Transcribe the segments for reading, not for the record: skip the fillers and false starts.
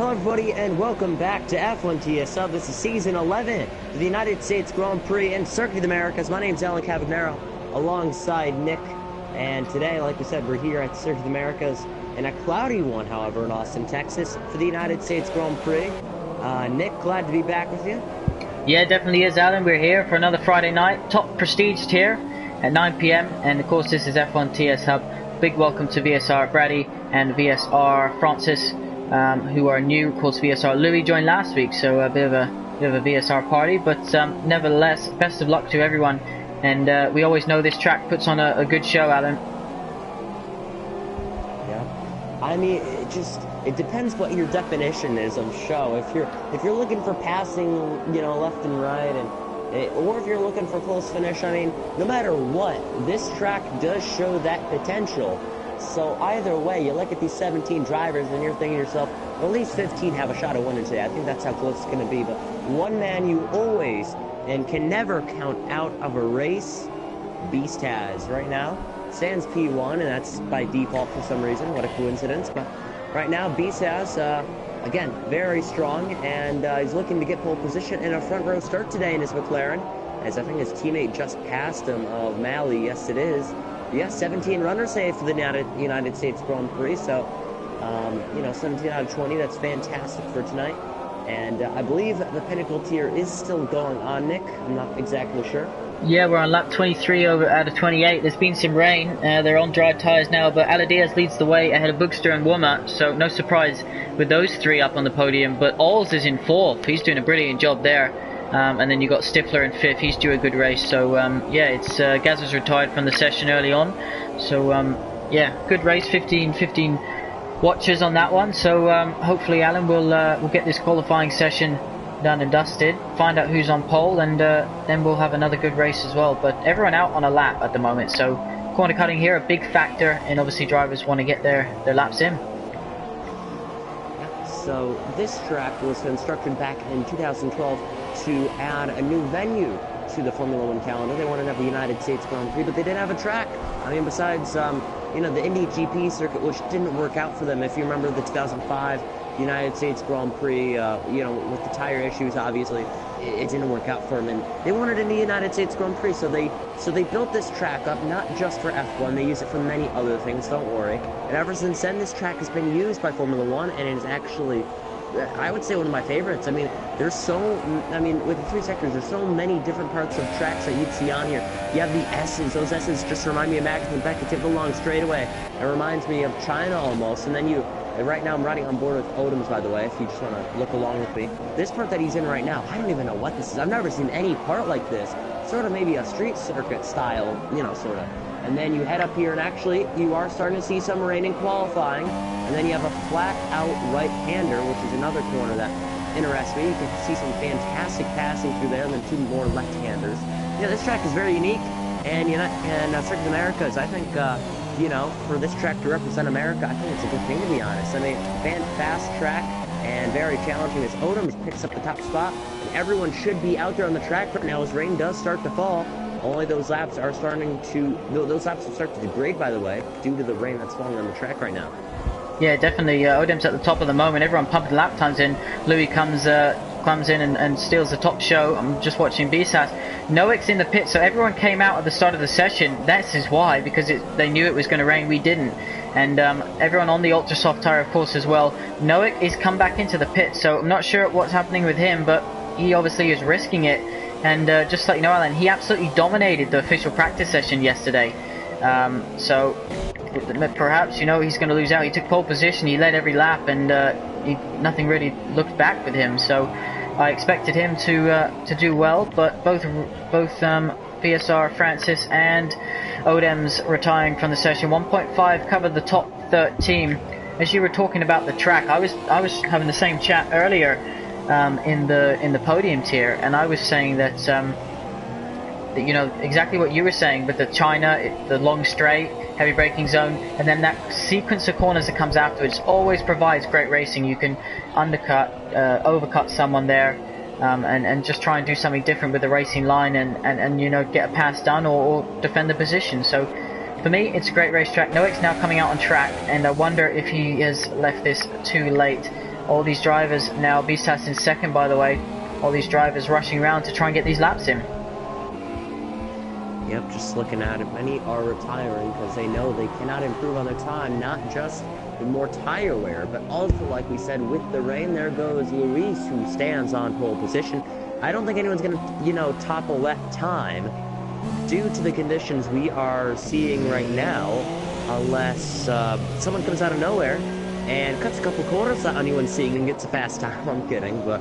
Hello everybody and welcome back to F1 TSL. This is season 11 of the United States Grand Prix and Circuit of the Americas. My name's Alan Cavagnaro alongside Nick, and today, like we said, we're here at the Circuit of the Americas in a cloudy one, however, in Austin, Texas for the United States Grand Prix. Nick, glad to be back with you. Yeah, definitely is, Alan. We're here for another Friday night, top prestiged here at 9 p.m. and of course this is F1 TS Hub. Big welcome to VSR Brady and VSR Francis, who are new. Of course, VSR Louis joined last week, so a bit of a VSR party. But nevertheless, best of luck to everyone. And we always know this track puts on a good show, Alan. Yeah, I mean, it depends what your definition is of show. If you're looking for passing, you know, left and right, or if you're looking for close finish, I mean, no matter what, this track does show that potential. So either way, you look at these 17 drivers and you're thinking to yourself, well, at least 15 have a shot at winning today. I think that's how close it's going to be. But one man you always and can never count out of a race, Beast has right now. Stands P1, and that's by default for some reason. What a coincidence. But right now, Beast has, again, very strong, and he's looking to get pole position in a front row start today in his McLaren, as I think his teammate just passed him of Malley. Yes, it is. Yeah, 17 runners saved for the United States Grand Prix, so, you know, 17 out of 20, that's fantastic for tonight. And I believe the Pinnacle tier is still going on, Nick. I'm not exactly sure. Yeah, we're on lap 23 out of 28. There's been some rain. They're on dry tyres now, but Aladias leads the way ahead of Bookster and Woma, so no surprise with those three up on the podium. But Alls is in fourth. He's doing a brilliant job there. And then you got Stifler in fifth. He's due a good race. So yeah, it's Gaz was retired from the session early on. So yeah, good race. 15 watchers on that one. So hopefully, Alan, we'll get this qualifying session done and dusted. Find out who's on pole, and then we'll have another good race as well. But everyone out on a lap at the moment. So corner cutting here a big factor, and obviously drivers want to get their laps in. So this track was constructed back in 2012 to add a new venue to the Formula One calendar. They wanted to have the United States Grand Prix, but they didn't have a track. I mean, besides, you know, the Indy GP circuit, which didn't work out for them. If you remember the 2005 United States Grand Prix, you know, with the tire issues, obviously, it didn't work out for them. And they wanted in the United States Grand Prix, so they built this track up, not just for F1. They use it for many other things, don't worry. And ever since then, this track has been used by Formula One, and it is actually, I would say, one of my favorites. I mean, with the three sectors, there's so many different parts of tracks that you'd see on here. You have the S's. Those S's just remind me of Magnus and Beckett. Take a long straightaway. It reminds me of China almost. And then right now I'm riding on board with Odoms, by the way, if you just want to look along with me. This part that he's in right now, I don't even know what this is. I've never seen any part like this. Sort of maybe a street circuit style, you know, sort of. And then you head up here, and actually, you are starting to see some rain in qualifying. And then you have a flat-out right-hander, which is another corner that interests me. You can see some fantastic passing through there, and then two more left-handers. Yeah, this track is very unique, and Circuit of the Americas, I think, you know, for this track to represent America, I think it's a good thing, to be honest. I mean, fast track and very challenging as Odoms picks up the top spot. And everyone should be out there on the track right now as rain does start to fall. Only those laps will start to degrade, by the way, due to the rain that's falling on the track right now. Yeah, definitely. Odem's at the top of the moment. Everyone pumping lap times in. Louis comes in and steals the top show. I'm just watching BSAS. Noak's in the pit, so everyone came out at the start of the session. That's is why, because they knew it was going to rain. We didn't. And everyone on the ultra soft tire, of course, as well. Noak is come back into the pit, so I'm not sure what's happening with him, but he obviously is risking it. And just to let you know, Alan, he absolutely dominated the official practice session yesterday. So perhaps, you know, he's going to lose out. He took pole position, he led every lap, and nothing really looked back with him. So I expected him to do well, but both VSR Francis and Odems retiring from the session. 1.5 covered the top 13. As you were talking about the track, I was having the same chat earlier in the podium tier, and I was saying that you know, exactly what you were saying with the China, the long straight, heavy braking zone, and then that sequence of corners that comes afterwards always provides great racing. You can undercut, overcut someone there, and just try and do something different with the racing line, and you know, get a pass done or defend the position. So for me, it's a great racetrack. Noak's now coming out on track, and I wonder if he has left this too late. All these drivers now, BSAS in second by the way, all these drivers rushing around to try and get these laps in. Yep, just looking at it, many are retiring because they know they cannot improve on their time, not just with more tire wear, but also, like we said, with the rain. There goes Luis, who stands on pole position. I don't think anyone's going to, top a lap time due to the conditions we are seeing right now, unless someone comes out of nowhere and cuts a couple corners that anyone's seeing and gets a fast time. I'm kidding, but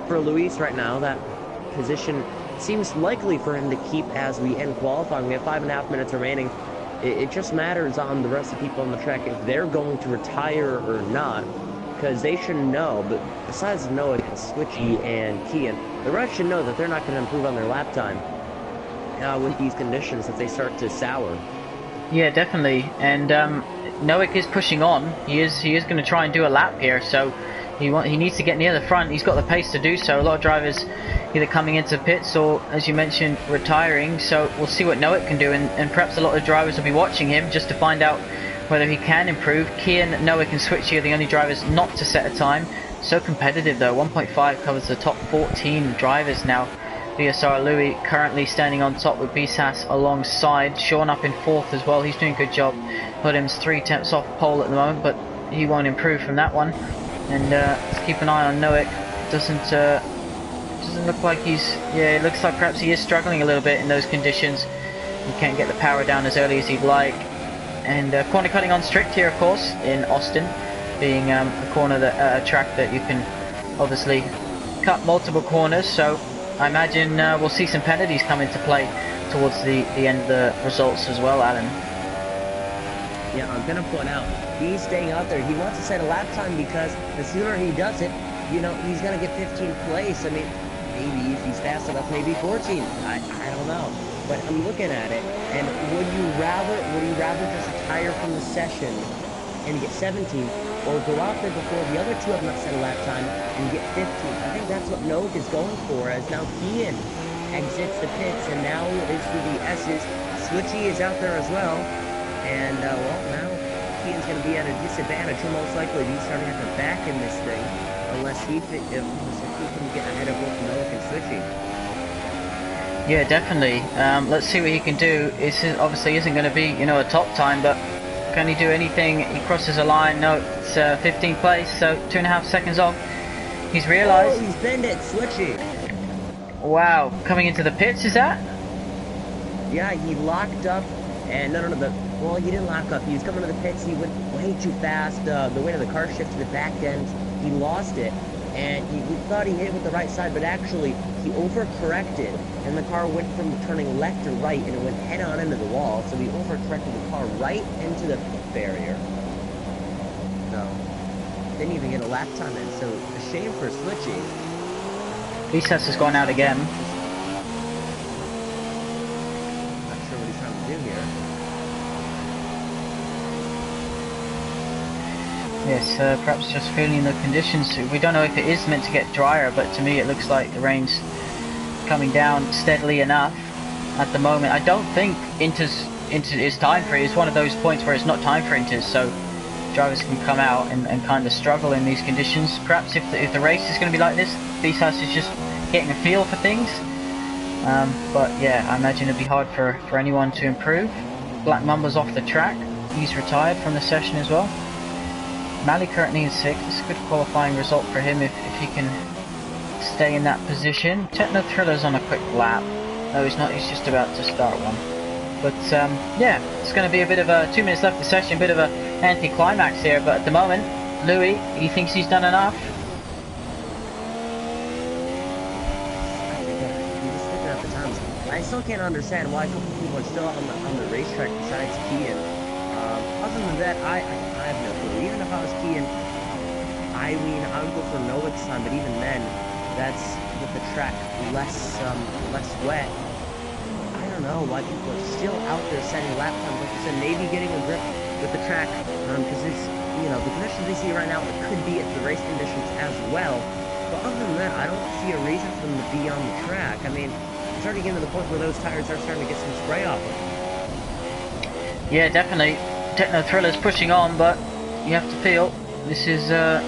for Luis right now, that position seems likely for him to keep as we end qualifying. We have 5.5 minutes remaining. It just matters on the rest of the people on the track if they're going to retire or not, because they should know. But besides Noah, Switchy, and Kian, the rest should know that they're not going to improve on their lap time with these conditions if they start to sour. Yeah, definitely. And Noik is pushing on. He is going to try and do a lap here, so he needs to get near the front. He's got the pace to do so. A lot of drivers either coming into pits or, as you mentioned, retiring. So we'll see what Noik can do, and perhaps a lot of drivers will be watching him just to find out whether he can improve. Kian, Noik and Switchy are the only drivers not to set a time. So competitive though. 1.5 covers the top 14 drivers now. VSR Louis currently standing on top with BSAS alongside. Sean up in 4th as well. He's doing a good job. Putham's 3 tenths off pole at the moment, but he won't improve from that one. And let's keep an eye on Noik. Doesn't look like he's... Yeah, it looks like perhaps he is struggling a little bit in those conditions. He can't get the power down as early as he'd like. And corner cutting on strict here, of course, in Austin, being a corner that a track that you can obviously cut multiple corners. So I imagine we'll see some penalties come into play towards the end of the results as well, Alan. Yeah, I'm going to point out, he's staying out there. He wants to set a lap time because the sooner he does it, he's going to get 15th place. I mean, maybe if he's fast enough, maybe 14. I don't know. But I'm looking at it, and would you rather just retire from the session and get 17th, or go out there before the other two have not set a lap time and get 15th? I think that's what Noak is going for, as now Kian exits the pits, and now it's through the S's. Switchy is out there as well, and well, now Kian's going to be at a disadvantage. He'll most likely be starting at the back in this thing, unless he can get ahead of both Noak and Switchy. Yeah, definitely. Let's see what he can do. It obviously isn't going to be, a top time, but can he do anything? He crosses a line. No, it's 15th place, so 2.5 seconds off. He's realised. Oh, he's bent it, Switchy. Wow, coming into the pits, is that? Yeah, he locked up, and well, he didn't lock up. He was coming to the pits. He went way too fast. The weight of the car shifted to the back end. He lost it. And he thought he hit it with the right side, but actually he overcorrected, and the car went from turning left to right, and it went head-on into the wall, so he overcorrected the car right into the barrier. So, didn't even get a lap time in, so a shame for Switchy. BSAS has gone out again. Not sure what he's trying to do here. Yes, perhaps just feeling the conditions. We don't know if it is meant to get drier, but to me it looks like the rain's coming down steadily enough at the moment. I don't think Inter is time for it. It's one of those points where it's not time for Inters, so drivers can come out and kind of struggle in these conditions. Perhaps if the race is going to be like this, BSAS is just getting a feel for things. But yeah, I imagine it'd be hard for anyone to improve. Black Mamba's off the track. He's retired from the session as well. Mali currently in 6th. It's a good qualifying result for him if he can stay in that position. Techno Thriller's on a quick lap. No, he's not. He's just about to start one. But yeah, it's going to be a bit of a 2 minutes left of the session, a bit of a anti-climax here. But at the moment, Louis, he thinks he's done enough. I still can't understand why a couple people are still on the racetrack besides Kian. Other than that, I have no clue. Even if I was Kian, I would go for Noak's time, but even then, that's with the track less wet. I don't know why people are still out there setting lap times. Like you said, maybe getting a grip with the track, because it's, the conditions we see right now, it could be at the race conditions as well. But other than that, I don't see a reason for them to be on the track. I mean, it's starting to get to the point where those tires are starting to get some spray off them. Yeah, definitely. Techno Thriller's pushing on, but you have to feel This is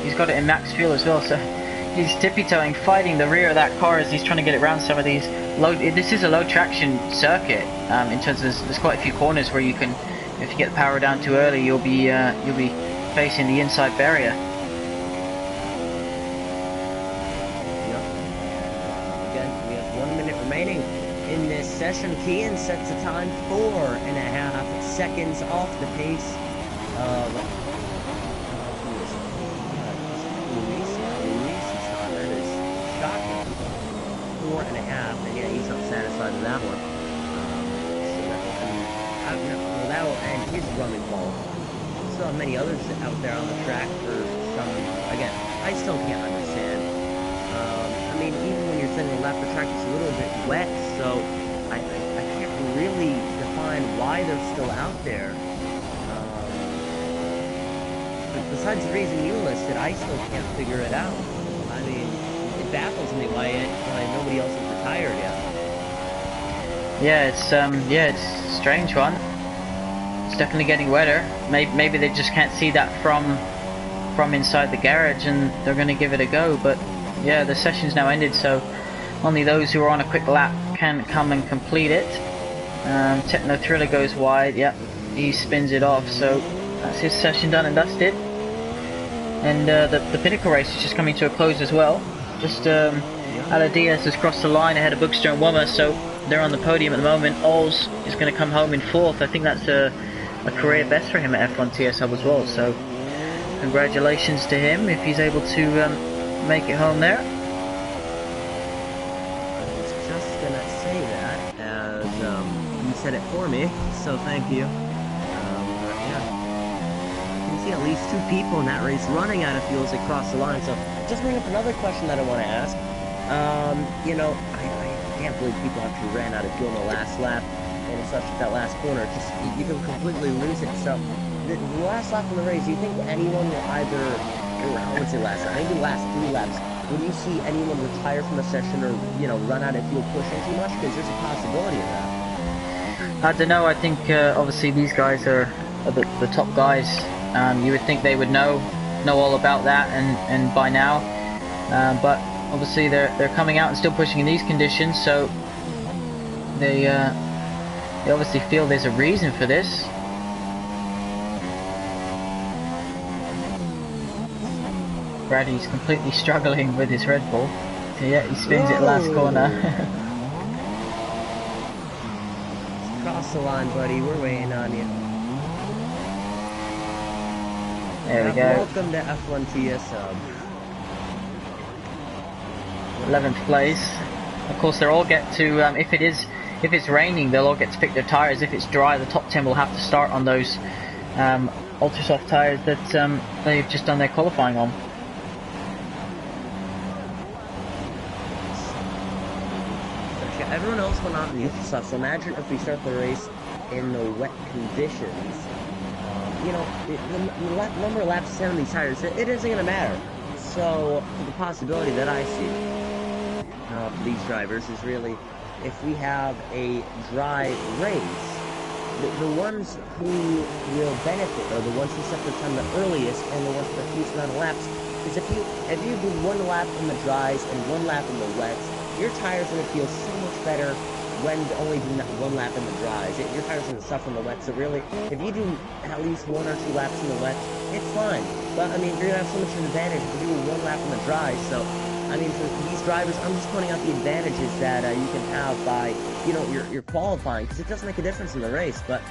he's got it in max fuel as well, so he's tippy-toeing, fighting the rear of that car as he's trying to get it around some of these low. This is a low traction circuit in terms of there's quite a few corners where you can, if you get the power down too early, you'll be facing the inside barrier. Again, we have 1 minute remaining in this session. Kian sets a time 4.5 seconds off the pace of shocking. 4.5, and yeah, he's not satisfied with that one. So that will end his running ball. Still have many others out there on the track for some. Again, I still can't understand. I mean, even when you're sending a lap, the track is a little bit wet, so I can't really define why they're still out there. But besides the reason you listed, I still can't figure it out. I mean, it baffles me why nobody else has retired yet. Yeah, it's a strange one. It's definitely getting wetter. Maybe they just can't see that from inside the garage, and they're going to give it a go. But yeah, the session's now ended, so only those who are on a quick lap can come and complete it. Techno Thriller goes wide. Yep, he spins it off. So that's his session done and dusted. And the Pinnacle race is just coming to a close as well. Just Ala Diaz has crossed the line ahead of Bookster and Wummer, so they're on the podium at the moment. Ols is going to come home in 4th. I think that's a career best for him at F1 TS Hub as well. So congratulations to him if he's able to make it home there. I was just going to say that as you said it for me, so thank you. At least 2 people in that race running out of fuel as they cross the line. So just bring up another question that I want to ask. You know, I can't believe people actually ran out of fuel in the last lap, and it's such that last corner. Just you can completely lose it. So the last lap of the race, do you think anyone will either, I would say last lap, maybe last 3 laps, will you see anyone retire from the session or run out of fuel pushing too much? Because there's a possibility of that. I don't know. I think obviously these guys are the top guys. You would think they would know all about that and by now, but obviously they're coming out and still pushing in these conditions, so they obviously feel there's a reason for this. Brady's completely struggling with his Red Bull. So yeah, he spins it last corner. Cross the line, buddy. We're waiting on you. There we go. Welcome to F1 TS Hub. 11th place. Of course, they'll all get to, if it's raining, they'll all get to pick their tyres. If it's dry, the top 10 will have to start on those ultra soft tyres that they've just done their qualifying on. Everyone else went on the ultra soft, so imagine if we start the race in the wet conditions. The number of laps on these tires, it isn't going to matter. So, the possibility that I see for these drivers is really, if we have a dry race, the ones who will benefit are the ones who set their time the earliest and the ones with the fewest amount of laps. Because if you do 1 lap in the dries and 1 lap in the wets, your tires are going to feel so much better when only doing that 1 lap in the dries. Your tires are going to suffer in the wet, so really, if you do at least 1 or 2 laps in the wet, it's fine. But, I mean, you're going to have so much of an advantage if you do 1 lap in the dries, so, I mean, for these drivers, I'm just pointing out the advantages that you can have by, your qualifying, because it does make a difference in the race, but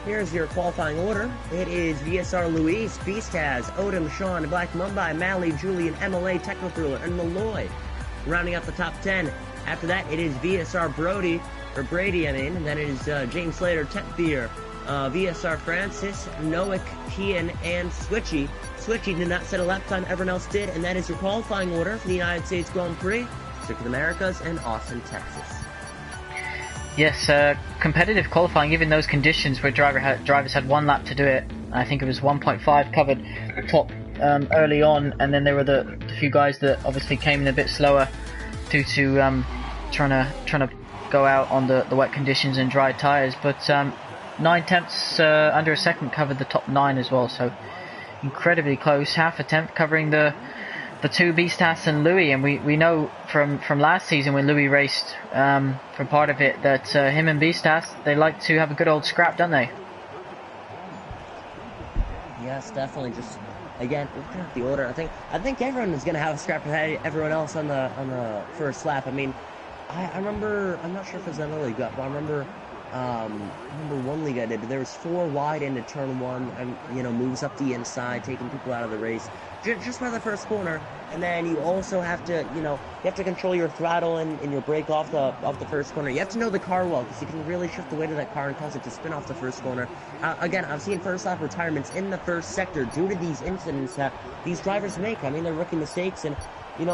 here's your qualifying order. It is VSR Luis, Beastaz, Odom, Sean, Black Mumbai, Mally, Julian, MLA, Techno Thriller, and Malloy, rounding out the top 10. After that, it is VSR Brady, and then it is James Slater, Tetbeer, VSR Francis, Noak, Kian, and Switchy. Switchy did not set a lap time, everyone else did, and that is your qualifying order for the United States Grand Prix, Circuit of the Americas, and Austin, Texas. Yes, competitive qualifying, given those conditions where drivers had 1 lap to do it. I think it was 1.5 covered the top early on, and then there were the few guys that obviously came in a bit slower due to trying to go out on the wet conditions and dry tyres. But 9 tenths under a second covered the top 9 as well, so incredibly close, half a tenth covering the two Beastas and Louis, and we know from last season when Louis raced for part of it that him and Beastas, they like to have a good old scrap, don't they? Yes, definitely. Just again, looking at the order, I think everyone is going to have a scrap ahead of everyone else on the first lap. I mean, I remember, I'm not sure if it was another league, but I remember one league I did. There was 4 wide into turn 1, and moves up the inside, taking people out of the race just by the first corner. And then you also have to, you have to control your throttle and your brake off the first corner. You have to know the car well, because you can really shift the weight of that car and cause it to spin off the first corner. Again, I've seen first lap retirements in the first sector due to these incidents that these drivers make. I mean, they're rookie mistakes, and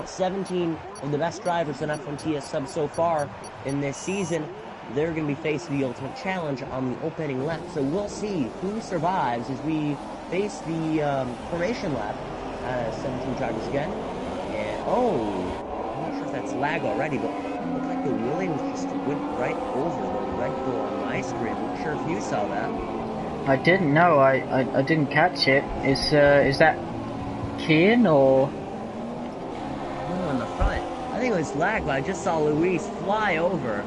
17 of the best drivers in F1 sub so far in this season, they're going to be faced with the ultimate challenge on the opening lap. So we'll see who survives as we face the formation lap. 17 drivers again. And, I'm not sure if that's lag already, but it looked like the Williams just went right over the Red Bull on my screen. I'm not sure if you saw that. I didn't know. I didn't catch it. Is that Kian or? No, in the front. I think it was lag, but I just saw Luis fly over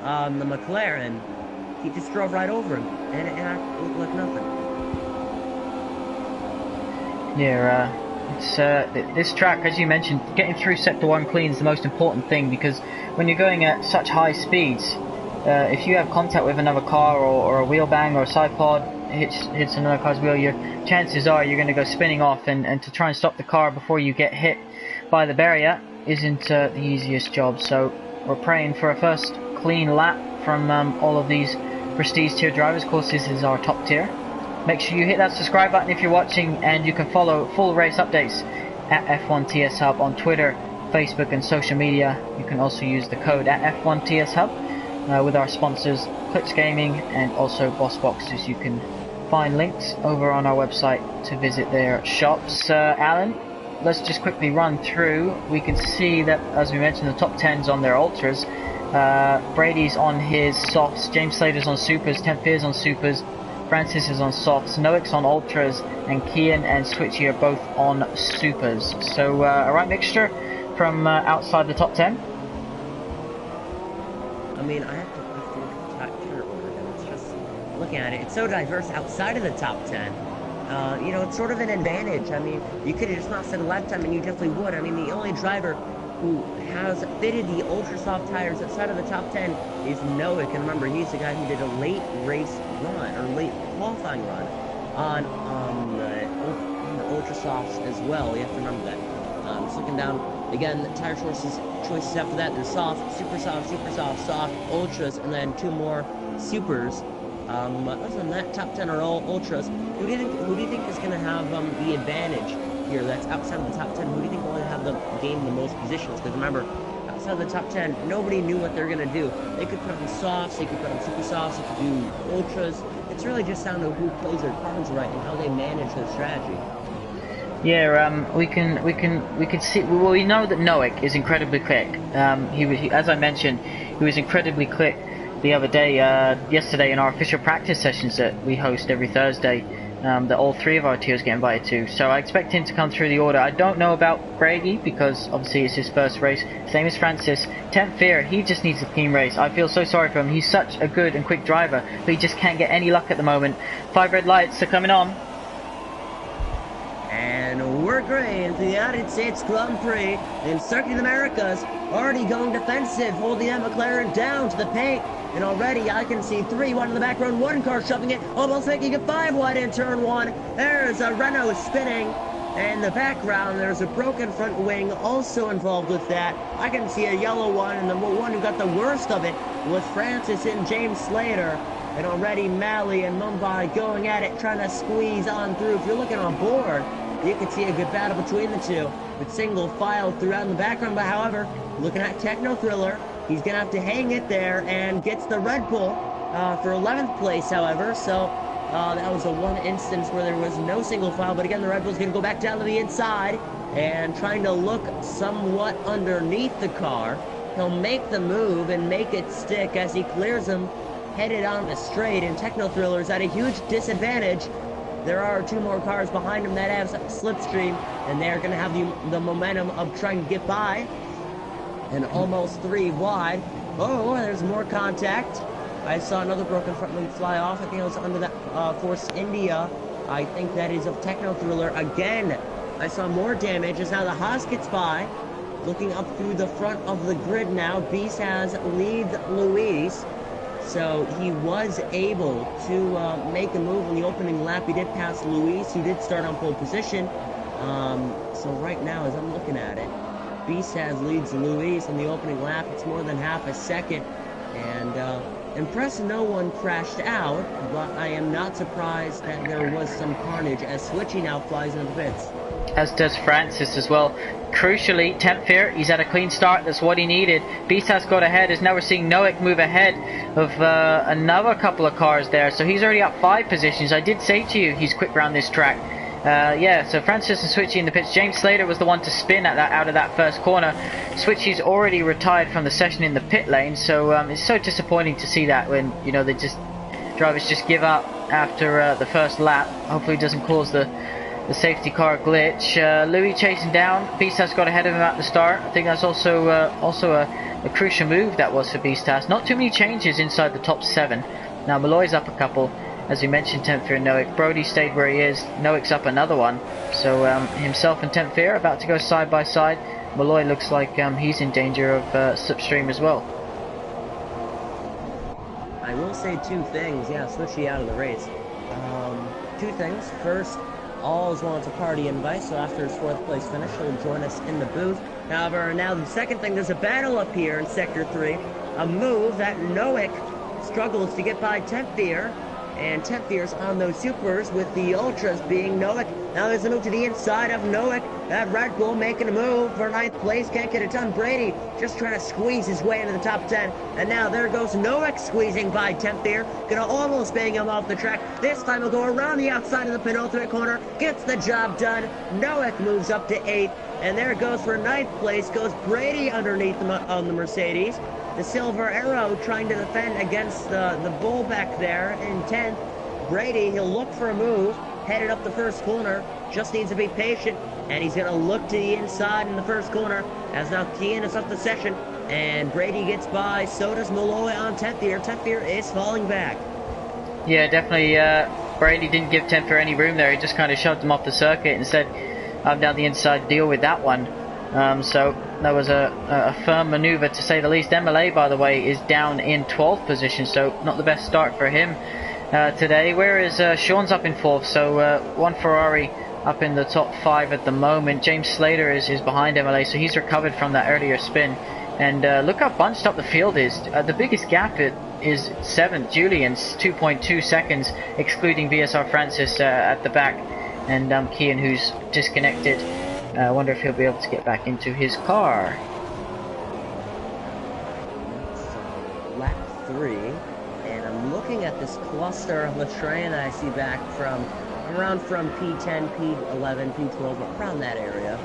the McLaren. He just drove right over him, and it looked like nothing. Yeah, it's this track, as you mentioned, getting through sector 1 clean is the most important thing, because when you're going at such high speeds, if you have contact with another car or a wheel bang or a side pod hits another car's wheel, your chances are you're going to go spinning off, and to try and stop the car before you get hit by the barrier isn't the easiest job. So we're praying for a first clean lap from all of these prestige tier drivers. Of course, this is our top tier. Make sure you hit that subscribe button if you're watching, and you can follow full race updates at F1TS Hub on Twitter, Facebook and social media. You can also use the code at F1TS Hub with our sponsors Clips Gaming and also Boss Boxes. You can find links over on our website to visit their shops. Alan, let's just quickly run through. We can see that, as we mentioned, the top 10's on their ultras. Brady's on his softs, James Slater's on supers, Tempier's on supers, Francis is on softs, Noak's on ultras, and Kian and Switchy are both on supers. So a right mixture from outside the top 10. I mean, I have to look at the top 10 order, and it's just looking at it. It's so diverse outside of the top 10. It's sort of an advantage. I mean, you could have just not said a lap time, and you definitely would. I mean, the only driver who has fitted the ultra soft tires outside of the top 10 is Noak, and remember, he's the guy who did a late race run, or late qualifying run on the ultra softs as well. You have to remember that. Just looking down again, the tire choices after that, there's soft, super soft, soft, ultras, and then 2 more supers. But other than that, top 10 are all ultras. Who do you think is going to have the advantage here? That's outside of the top 10. Who do you think will have the game the most positions? Because remember, outside of the top 10, nobody knew what they're going to do. They could put on softs, they could put on super softs, they could do ultras. It's really just down to who plays their cards right and how they manage their strategy. Yeah, we can see. Well, we know that Noak is incredibly quick. As I mentioned, he was incredibly quick the other day, yesterday in our official practice sessions that we host every Thursday. That all 3 of our tiers get invited to. So I expect him to come through the order. I don't know about Brady, because obviously it's his first race. Same as Francis. Fear, he just needs a clean race. I feel so sorry for him. He's such a good and quick driver, but he just can't get any luck at the moment. 5 red lights are coming on. And we're great into the United States Grand Prix in Circuit of the Americas. Already going defensive, holding that McLaren down to the paint. And already I can see 3 wide in the background, 1 car shoving it, almost making it 5 wide in turn 1. There's a Renault spinning. In the background, there's a broken front wing also involved with that. I can see a yellow one, and the one who got the worst of it was Francis and James Slater. And already Malley and Mumbai going at it, trying to squeeze on through. If you're looking on board, you can see a good battle between the two, with single file throughout in the background. But however, looking at Techno Thriller, he's going to have to hang it there and gets the Red Bull for 11th place, however. So that was the one instance where there was no single file. But again, the Red Bull's going to go back down to the inside and trying to look somewhat underneath the car. He'll make the move and make it stick as he clears him, headed on the straight. And Techno Thriller is at a huge disadvantage. there are 2 more cars behind him that have slipstream, and they're going to have the momentum of trying to get by. And almost 3 wide. Oh, there's more contact. I saw another broken front wing fly off. I think it was under that Force India. I think that is of Techno Thriller. Again, I saw more damage as now the Haas gets by. Looking up through the front of the grid now. Beast has leads Luis. So he was able to make a move in the opening lap. He did pass Luis, who did start on pole position. So right now, as I'm looking at it, Beast has leads Luis in the opening lap. It's more than half a second. And impressed no one crashed out, but I am not surprised that there was some carnage as Switchy now flies into the pits. As does Francis as well. Crucially, Tempfear, he's had a clean start, that's what he needed. Beast has got ahead, as now we're seeing Noek move ahead of another couple of cars there, so he's already up 5 positions. I did say to you he's quick around this track. Yeah, so Francis and Switchy in the pits. James Slater was the one to spin at out of that first corner. Switchy's already retired from the session in the pit lane, so it's so disappointing to see that when, you know, drivers just give up after the first lap. Hopefully it doesn't cause the safety car glitch. Louis chasing down. Beastas got ahead of him at the start. I think that's also a crucial move that was for Beastas. Not too many changes inside the top 7. Now Malloy's up a couple. As we mentioned, Tempfear and Noek. Brody stayed where he is. Noek's up another one. So himself and Tempfear about to go side by side. Malloy looks like he's in danger of slipstream as well. I will say 2 things. Yeah, Switchy out of the race. 2 things. First, Alls wants a party invite, so after his 4th place finish, he'll join us in the booth. However, now the second thing, there's a battle up here in Sector 3. A move that Noek struggles to get by Tempfear. And Tempfear's on those supers with the Ultras being Noek. Now there's a move to the inside of Noek. That Red Bull making a move for 9th place. Can't get it done. Brady just trying to squeeze his way into the top 10. And now there goes Noek squeezing by Tempfear. Gonna almost bang him off the track. This time he'll go around the outside of the penultimate corner. Gets the job done. Noek moves up to 8th. And there it goes for 9th place. Goes Brady underneath on the Mercedes. The Silver Arrow trying to defend against the Bull back there in 10th. Brady, he'll look for a move, headed up the first corner, just needs to be patient, and he's going to look to the inside in the first corner, as now Kian is up the session, and Brady gets by, so does Malloy on Tempfear. Tempfear is falling back. Yeah, definitely, Brady didn't give Tempfear any room there, he just kind of shoved him off the circuit and said, I'm down the inside, deal with that one. So that was a firm maneuver to say the least. MLA, by the way, is down in 12th position, so not the best start for him today. Whereas Sean's up in 4th, so one Ferrari up in the top 5 at the moment. James Slater is behind MLA, so he's recovered from that earlier spin. And look how bunched up the field is. The biggest gap is 7th. Julian's 2.2 seconds, excluding VSR Francis at the back. And Kian, who's disconnected. I wonder if he'll be able to get back into his car. So, lap 3, and I'm looking at this cluster of Latrean that I see back from P10, P11, P12, around that area.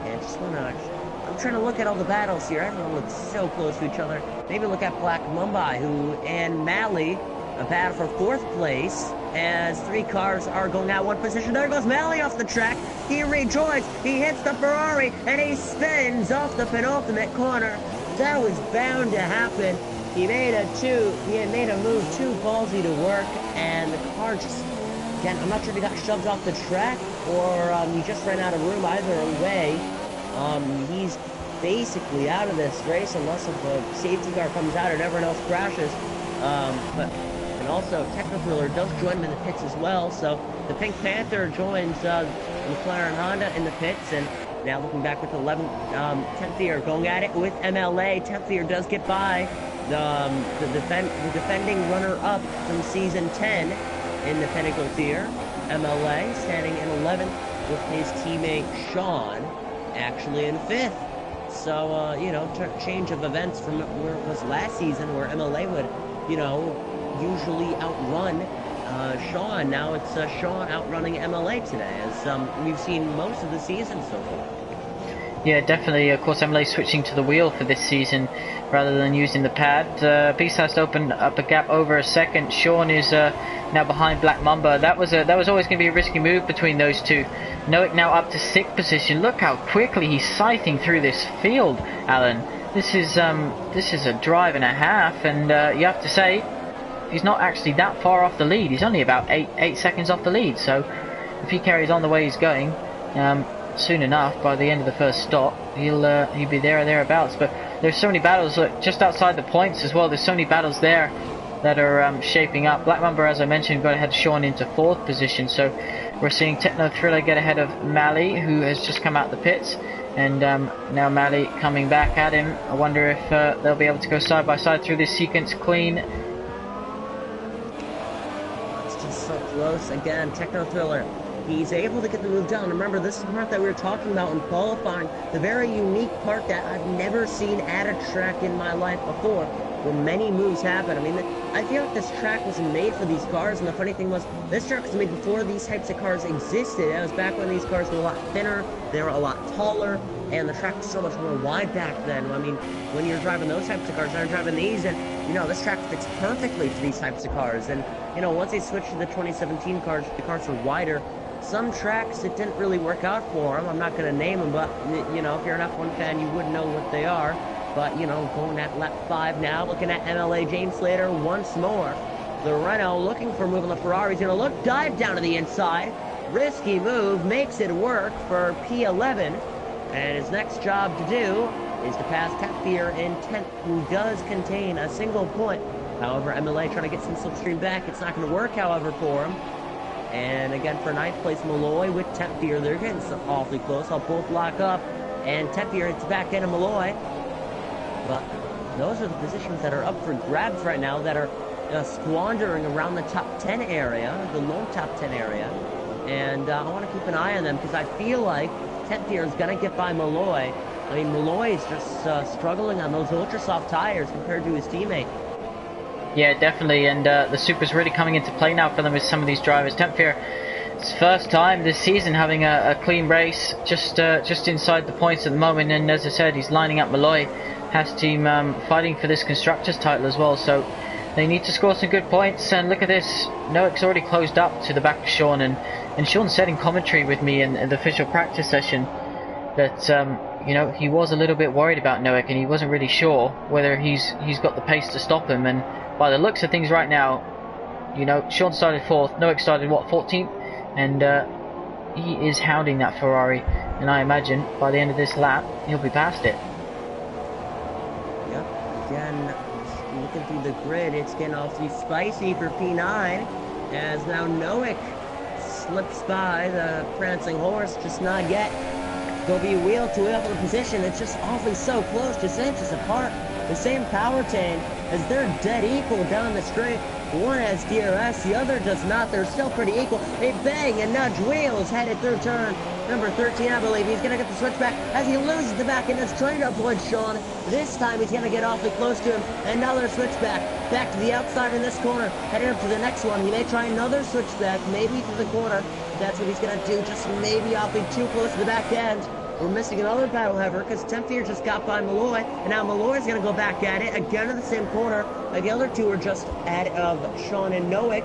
And just I'm trying to look at all the battles here. Everyone looks so close to each other. Maybe look at Black Mumbai, and Mally, a battle for 4th place, as 3 cars are going out 1 position. There goes Mally off the track. He rejoins. He hits the Ferrari, and he spins off the penultimate corner. That was bound to happen. He made a move too ballsy to work, and the car just, again, I'm not sure if he got shoved off the track, or he just ran out of room. Either way, he's basically out of this race unless if a safety car comes out and everyone else crashes. And also, Techno Thriller does join him in the pits as well, so the Pink Panther joins McLaren Honda in the pits, and now looking back with 11, Tempfear going at it with MLA. Tempfear does get by the defending runner-up from Season 10 in the Pinnacle tier. MLA standing in 11th with his teammate Sean actually in 5th. So, change of events from where it was last season where MLA would, usually outrun Sean. Now it's Sean outrunning MLA today, as we've seen most of the season so far. Yeah, definitely. Of course, MLA switching to the wheel for this season rather than using the pad. Beast has to open up a gap over a second. Sean is now behind Black Mamba. That was always going to be a risky move between those two. Noik now up to 6th position. Look how quickly he's scything through this field, Alan. This is a drive and a half, and you have to say he's not actually that far off the lead. He's only about 8 seconds off the lead. So if he carries on the way he's going, soon enough, by the end of the first stop, he'll be there or thereabouts. But there's so many battles, look, just outside the points as well. There's so many battles there that are shaping up. Black Mamba, as I mentioned, got ahead of Sean into 4th position. So we're seeing Techno Thriller get ahead of Mali, who has just come out the pits, and now Mali coming back at him. I wonder if they'll be able to go side by side through this sequence clean. It's just so close. Again, Techno Thriller, he's able to get the move down. Remember, this is the part that we were talking about in qualifying, the very unique part that I've never seen at a track in my life before, where many moves happen. I mean, I feel like this track was made for these cars, and the funny thing was, this track was made before these types of cars existed. It was back when these cars were a lot thinner, they were a lot taller, and the track was so much more wide back then. I mean, when you're driving those types of cars, and I'm driving these, and, you know, this track fits perfectly for these types of cars. And, you know, once they switched to the 2017 cars, the cars were wider. Some tracks, it didn't really work out for them. I'm not going to name them, but, you know, if you're an F1 fan, you would know what they are. But, you know, going at lap 5 now, looking at MLA James Slater once more. The Renault looking for a move on the Ferrari. He's going to look, dive down to the inside. Risky move, makes it work for P11. And his next job to do is to pass Tapir in 10th, who does contain a single point. However, MLA trying to get some slipstream back. It's not going to work, however, for him. And again, for 9th place, Malloy with Tapir. They're getting awfully close. I'll both lock up. And Tapir hits back into Malloy. But those are the positions that are up for grabs right now, that are squandering around the top 10 area, the low top 10 area. And I want to keep an eye on them, because I feel like Tapir is going to get by Malloy. I mean, Malloy is just struggling on those ultra soft tires compared to his teammate. Yeah, definitely, and the Super's really coming into play now for them with some of these drivers. Tempfear, it's first time this season having a clean race, just inside the points at the moment, and as I said, he's lining up Malloy, has team fighting for this Constructors title as well, so they need to score some good points. And look at this, Noak's already closed up to the back of Sean, and Sean said in commentary with me in the official practice session that you know, he was a little bit worried about Noak, and he wasn't really sure whether he's got the pace to stop him. And by the looks of things right now, you know, Sean started 4th, Noak started, what, 14th? And he is hounding that Ferrari, and I imagine by the end of this lap, he'll be past it. Yep, again, looking through the grid, it's getting awfully spicy for P9, as now Noak slips by the prancing horse, just not yet. Go be wheel to wheel for the position. It's just awfully so close, just inches apart. The same power tank, as they're dead equal down the straight. One has DRS, the other does not. They're still pretty equal. They bang and nudge wheels headed through turn number 13, I believe. He's going to get the switch back as he loses the back, and it's trying to avoid Sean. This time he's going to get awfully close to him. Another switch back to the outside in this corner, heading up to the next one. He may try another switch back, maybe to the corner. That's what he's going to do, just maybe awfully too close to the back end. We're missing another battle, however, because Tempfear just got by Malloy, and now Malloy's going to go back at it, again in the same corner. The other two are just ahead of Sean and Noak.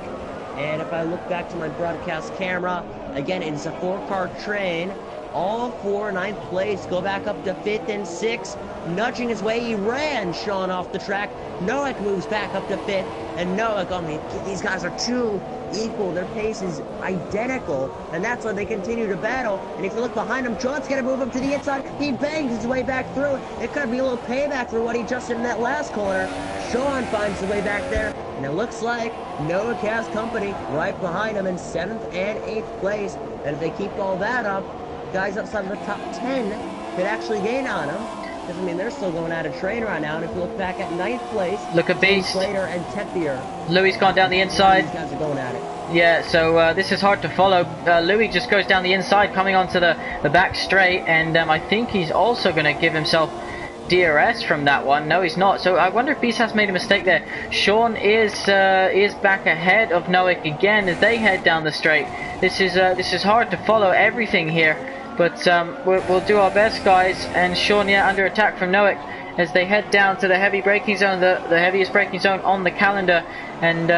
And if I look back to my broadcast camera, again, it's a 4-car train. All 4 9th place go back up to 5th and 6th. Nudging his way, he ran Sean off the track. Noak moves back up to 5th, and Noak, I mean, these guys are too equal. Their pace is identical, and that's why they continue to battle. And if you look behind him, Sean's going to move him to the inside. He bangs his way back through. It could be a little payback for what he just did in that last corner. Sean finds the way back there, and it looks like Noak has company right behind him in 7th and 8th place. And if they keep all that up, guys outside of the top 10 could actually gain on him. Because, I mean, they're still going at a train right now. And if you look back at 9th place, look at Beast, Slater and Tempfear. Louis gone down the inside. These guys are going at it. Yeah, so this is hard to follow. Louis just goes down the inside, coming onto the back straight, and I think he's also going to give himself DRS from that one. No, he's not. So I wonder if Beast has made a mistake there. Sean is back ahead of Noak again as they head down the straight. This is hard to follow everything here. But we'll do our best, guys. And Sean, yeah, under attack from Noek as they head down to the heavy braking zone, the heaviest braking zone on the calendar. And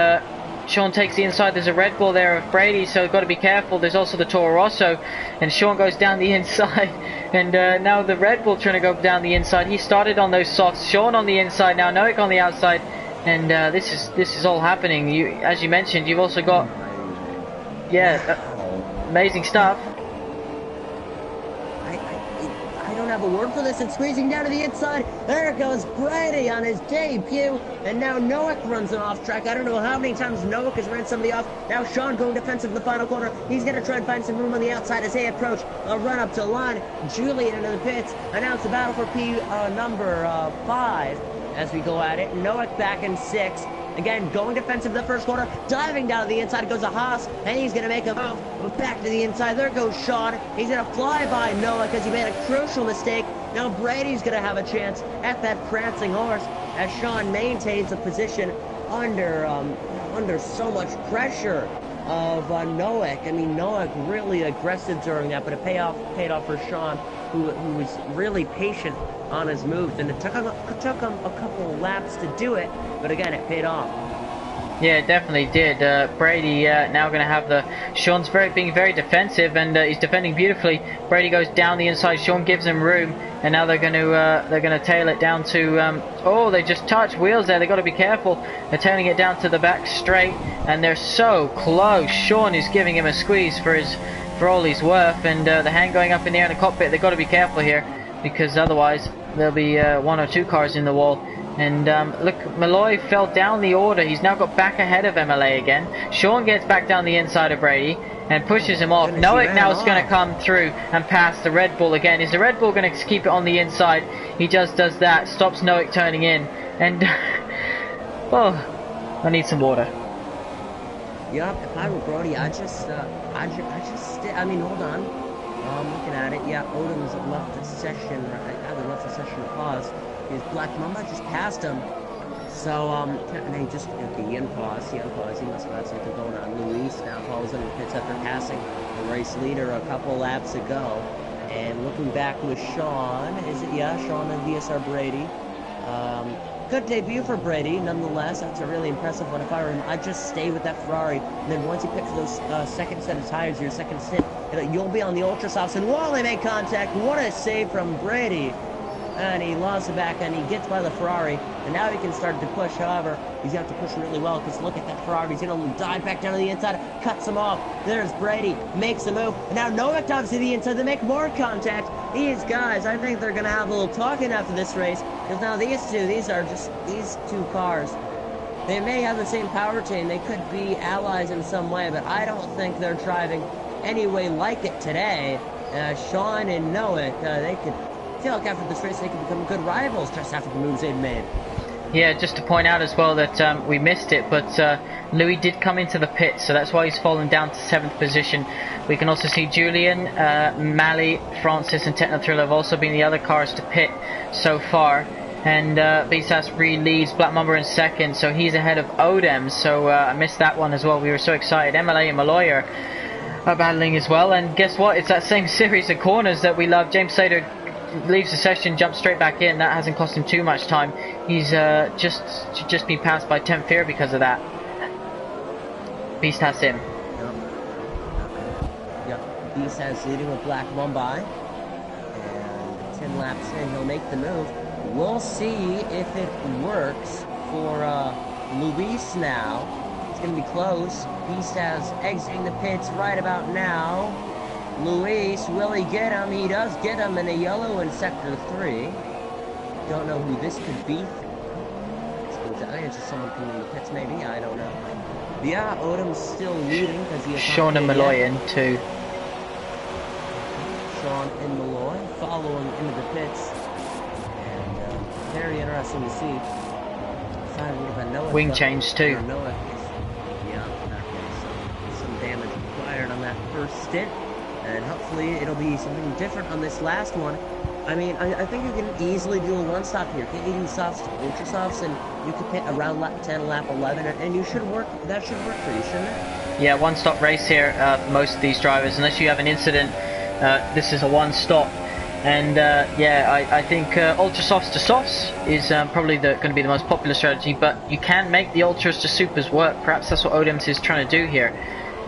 Sean takes the inside. There's a Red Bull there of Brady, so got to be careful. There's also the Toro Rosso, and Sean goes down the inside. And now the Red Bull trying to go down the inside. He started on those softs. Sean on the inside now. Noek on the outside. And this is all happening. As you mentioned, you've also got, amazing stuff. I don't have a word for this. It's squeezing down to the inside. There goes Brady on his debut. And now Noek runs him off track. I don't know how many times Noek has ran somebody off. Now Sean going defensive in the final corner. He's going to try and find some room on the outside as they approach a run up to line. Julian into the pits. Announce the battle for number 5 as we go at it. Noek back in 6. Again, going defensive in the first corner, diving down the inside goes a Haas, and he's going to make a move back to the inside. There goes Sean. He's going to fly by Noah because he made a crucial mistake. Now Brady's going to have a chance at that prancing horse as Sean maintains a position under so much pressure of Noek. I mean, Noek really aggressive during that, but it paid off for Sean, who was really patient on his moves, and it took him a couple of laps to do it, but again, it paid off. Yeah, it definitely did. Brady now going to have Sean's being very defensive, and he's defending beautifully. Brady goes down the inside. Sean gives him room, and now they're going to tail it down to. They just touch wheels there. They got to be careful. They're tailing it down to the back straight, and they're so close. Sean is giving him a squeeze for all he's worth, and the hand going up in the air in the cockpit. They've got to be careful here, because otherwise there'll be 1 or 2 cars in the wall. And look, Malloy fell down the order. He's now got back ahead of MLA again. Sean gets back down the inside of Brady and pushes him off. Noek now is going to come through and pass the Red Bull again. Is the Red Bull going to keep it on the inside? He just does that. Stops Noek turning in. And I need some water. Yup, if I were Brody, I mean, hold on. I'm looking at it. Yeah, Odom's left the session. Either left the session or paused. His Black Mamba just passed him. So, and he just, okay, he unpaused. He must have had something going on. Luis now follows in the pits after passing the race leader a couple laps ago. And looking back with Sean, Sean and VSR Brady. Good debut for Brady, nonetheless. That's a really impressive one. If I were him, I'd just stay with that Ferrari. And then once you pick those second set of tires, your second stint, you'll be on the ultra softs. And while they make contact, what a save from Brady. And he lost it back, and he gets by the Ferrari. And now he can start to push. However, he's going to have to push really well, because look at that Ferrari. He's going to dive back down to the inside, cuts him off. There's Brady, makes a move. And now Noek dives to the inside. They make more contact. These guys, I think they're going to have a little talking after this race, because now these two cars. They may have the same powertrain. They could be allies in some way, but I don't think they're driving any way like it today. Sean and Noek, they could... I feel like after this race they can become good rivals just after the moves they've made. Yeah, just to point out as well that we missed it, but Louis did come into the pit, so that's why he's fallen down to 7th position. We can also see Julian, Mally, Francis and Techno Thriller have also been the other cars to pit so far. And Bisas leads Black Mamba in 2nd, so he's ahead of Odem, so I missed that one as well. We were so excited. MLA and Malloy are battling as well, and guess what? It's that same series of corners that we love. James Sater leaves the session, jumps straight back in. That hasn't cost him too much time. He's just been passed by Temp Fear because of that. Beast has him. Yep. Beast has leading with Black Mumbai. And 10 laps in, he'll make the move. We'll see if it works for Luis now. It's going to be close. Beast has exiting the pits right about now. Luis, will he get him? He does get him in a yellow in Sector 3. Don't know who this could be. It's just someone coming in the pits, maybe. I don't know. Yeah, Odom's still leading because he has Sean and Malloy in too. Sean and Malloy following into the pits. And very interesting to see. Wing change too. Some damage acquired on that first stint. And hopefully it'll be something different on this last one. I mean, I think you can easily do a one-stop here. Get 80 softs to ultra softs, and you could hit around lap 10, lap 11, and you should work. That should work for you, shouldn't it? Yeah, one-stop race here for most of these drivers, unless you have an incident this is a one stop. And yeah, I think Ultra Softs to Softs is probably going to be the most popular strategy, but you can make the Ultras to Supers work. Perhaps that's what Odems is trying to do here.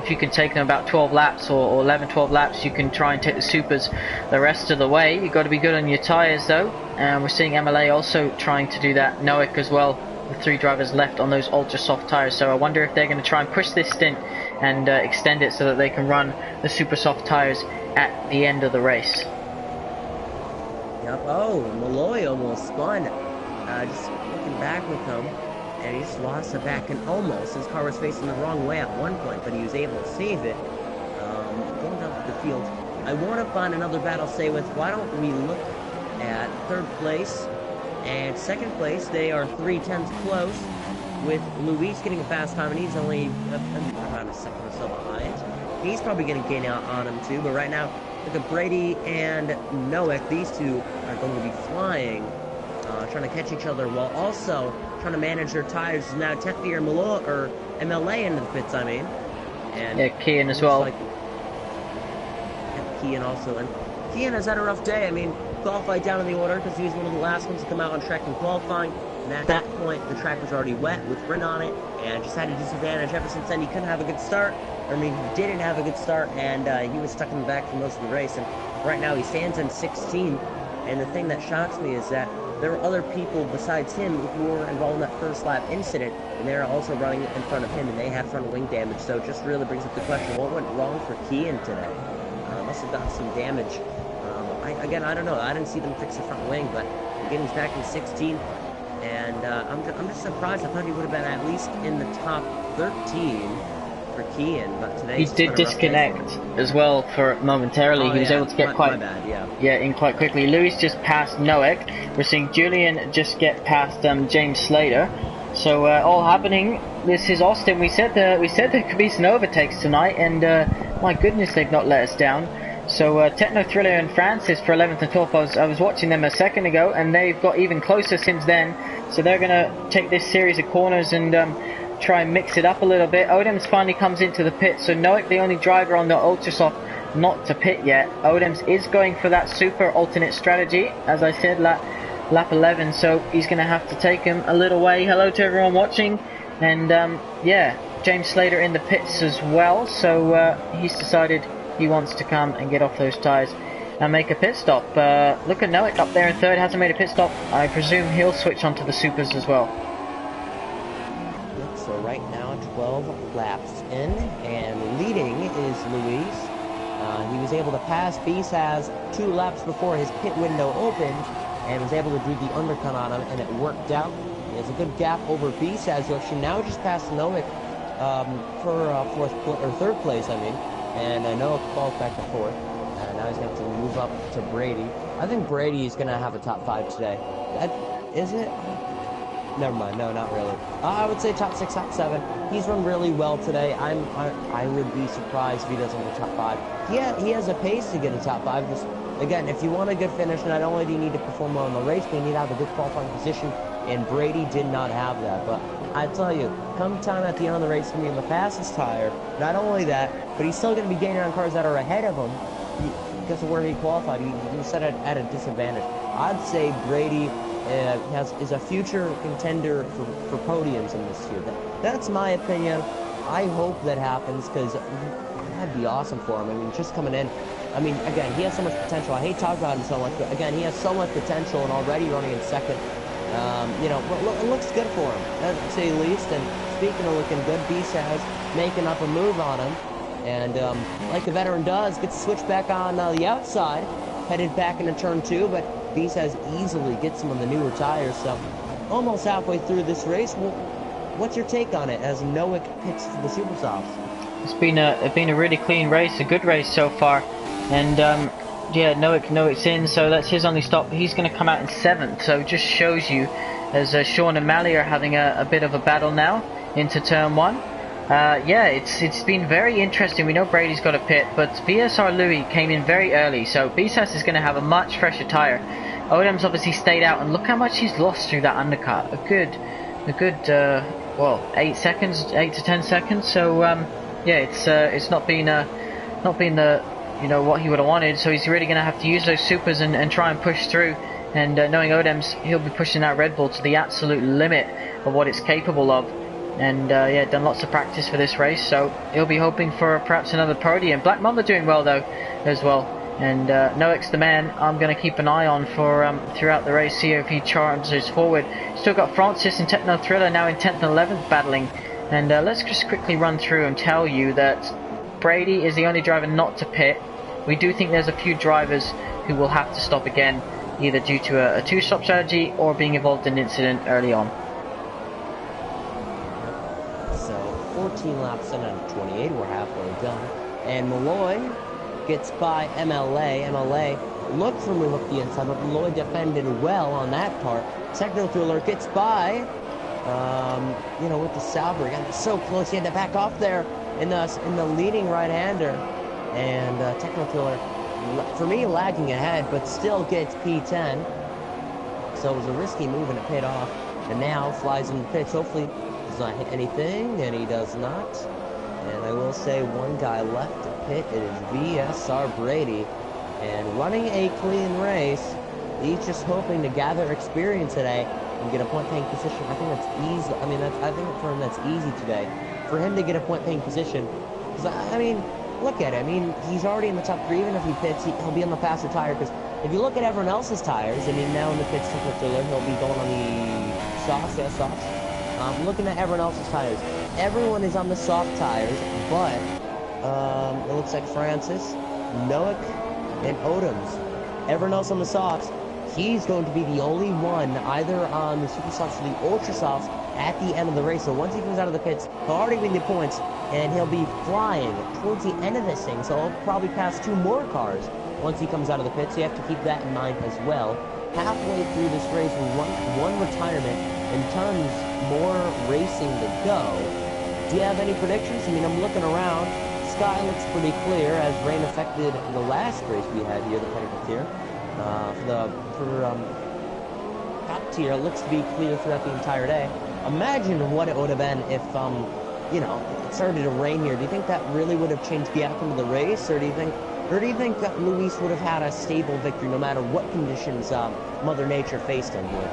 If you can take them about 12 laps or 11, 12 laps, you can try and take the Supers the rest of the way. You've got to be good on your tyres though, and we're seeing MLA also trying to do that, Noek as well, the 3 drivers left on those Ultra Soft tyres. So I wonder if they're going to try and push this stint and extend it so that they can run the Super Soft tyres at the end of the race. Yep. Oh, Malloy almost spun. Just looking back with him, and he just lost the back and almost. His car was facing the wrong way at one point, but he was able to save it. Going down to the field, I want to find another battle. Say with. Why don't we look at 3rd place and 2nd place? They are 3/10 close, with Luis getting a fast time, and he's only around a second or so behind. He's probably going to gain out on him too, but right now, look at Brady and Noek. These two are going to be flying, trying to catch each other while also trying to manage their tires. Now Tefi or MLA into the pits, I mean. And yeah, Kian as well. Like, Kian also. And Kian has had a rough day. I mean, qualified down in the order because he was one of the last ones to come out on track in qualifying. And at that point, the track was already wet with rain on it, and just had a disadvantage. Ever since then, he couldn't have a good start. I mean, he didn't have a good start, and he was stuck in the back for most of the race. And right now, he stands in 16. And the thing that shocks me is that there were other people besides him who were involved in that first lap incident, and they're also running in front of him, and they have front wing damage. So it just really brings up the question: what went wrong for Kian today? Must have gotten some damage. Again, I don't know. I didn't see them fix the front wing, but again, he's back in 16. And I'm just surprised. I thought he would have been at least in the top 13 for Kian, but today he did disconnect as well for momentarily. He was able to get in quite quickly. Lewis just passed Noek. We're seeing Julian just get past James Slater. So all happening. This is Austin. We said there could be some overtakes tonight, and my goodness, they've not let us down. So Techno Thriller and Francis for 11th and 12th, I was watching them a second ago, and they've got even closer since then. So they're going to take this series of corners and try and mix it up a little bit. Odems finally comes into the pit, so Noek, the only driver on the Ultrasoft not to pit yet. Odems is going for that super alternate strategy, as I said, lap 11, so he's going to have to take him a little way. Hello to everyone watching, and yeah, James Slater in the pits as well, so he's decided he wants to come and get off those tyres and make a pit stop. Look at Noek up there in 3rd, hasn't made a pit stop. I presume he'll switch onto the supers as well. So right now 12 laps in, and leading is Luis. He was able to pass Beast has 2 laps before his pit window opened, and was able to do the undercut on him, and it worked out. He has a good gap over Beast as who actually now just passed Noek for 3rd place, I mean. And Noah falls back to 4th. Now he's going to have to move up to Brady. I think Brady is going to have a top 5 today. Is it? Never mind. No, not really. I would say top 6, top 7. He's run really well today. I would be surprised if he doesn't get top 5. He has a pace to get a top 5. Just again, if you want a good finish, not only do you need to perform well in the race, but you need to have a good qualifying position. And Brady did not have that. But I tell you, come time at the end of the race, he's going to be on the fastest tire. Not only that, but he's still going to be gaining on cars that are ahead of him because of where he qualified. He set it at a disadvantage. I'd say Brady is a future contender for podiums in this year. That's my opinion. I hope that happens because that'd be awesome for him. I mean, just coming in. I mean, again, he has so much potential. I hate talking about him so much, but again, he has so much potential and already running in 2nd. You know, it looks good for him, to say the least. And speaking of looking good, Beast has making up a move on him. And like a veteran does, gets switched back on the outside, headed back into turn 2, but Beast has easily gets him on the newer tires. So almost halfway through this race, what's your take on it as Noek picks for the Super Softs? It's been a really clean race, a good race so far. And yeah, Noek's in, so that's his only stop. He's going to come out in 7th, so it just shows you as Sean and Mally are having a bit of a battle now into turn 1. Yeah, it's been very interesting. We know Brady's got a pit, but BSR Louis came in very early, so BSAS is going to have a much fresher tyre. Odems obviously stayed out, and look how much he's lost through that undercut. A good well, 8 to 10 seconds. So yeah, it's not been the you know, what he would have wanted. So he's really going to have to use those supers and try and push through. And knowing Odems, he'll be pushing that Red Bull to the absolute limit of what it's capable of. And yeah, done lots of practice for this race, so he'll be hoping for perhaps another podium. Black Mamba doing well though, as well. And Noak's the man I'm going to keep an eye on for throughout the race, see if he charges forward. Still got Francis and Techno Thriller now in 10th and 11th battling. And let's just quickly run through and tell you that Brady is the only driver not to pit. We do think there's a few drivers who will have to stop again, either due to a two-stop strategy or being involved in an incident early on. So 14 laps in out of 28, we're halfway done. And Malloy gets by MLA. MLA looked for move up the inside, but Malloy defended well on that part. Techno Thriller gets by, you know, with the Sauber. Got so close, he had to back off there in the leading right-hander. And Techno Thriller, for me, lagging ahead, but still gets P10. So it was a risky move and it paid off. And now flies in the pits. Hopefully does not hit anything, and he does not. And I will say one guy left to pit. It is VSR Brady. And running a clean race, he's just hoping to gather experience today and get a point-paying position. I think that's easy. I mean, I think for him that's easy today. For him to get a point-paying position. Because, I mean, look at it. I mean, he's already in the top 3. Even if he pits, he'll be on the faster tire. Because if you look at everyone else's tires, I mean, now in the pits, he'll be going on the softs. Yeah, softs. Looking at everyone else's tires, everyone is on the soft tires, but it looks like Francis, Noak, and Odems. Everyone else on the softs. He's going to be the only one either on the super softs or the ultra softs at the end of the race. So once he comes out of the pits, he'll already win the points, and he'll be flying towards the end of this thing. So he'll probably pass 2 more cars once he comes out of the pits. So you have to keep that in mind as well. Halfway through this race, one retirement and tons more racing to go. Do you have any predictions? I mean, I'm looking around. Sky looks pretty clear as rain affected the last race we had here, the technical tier. Top tier looks to be clear throughout the entire day. Imagine what it would have been if, you know, it started to rain here. Do you think that really would have changed the outcome of the race, or do you think that Luis would have had a stable victory no matter what conditions Mother Nature faced him with?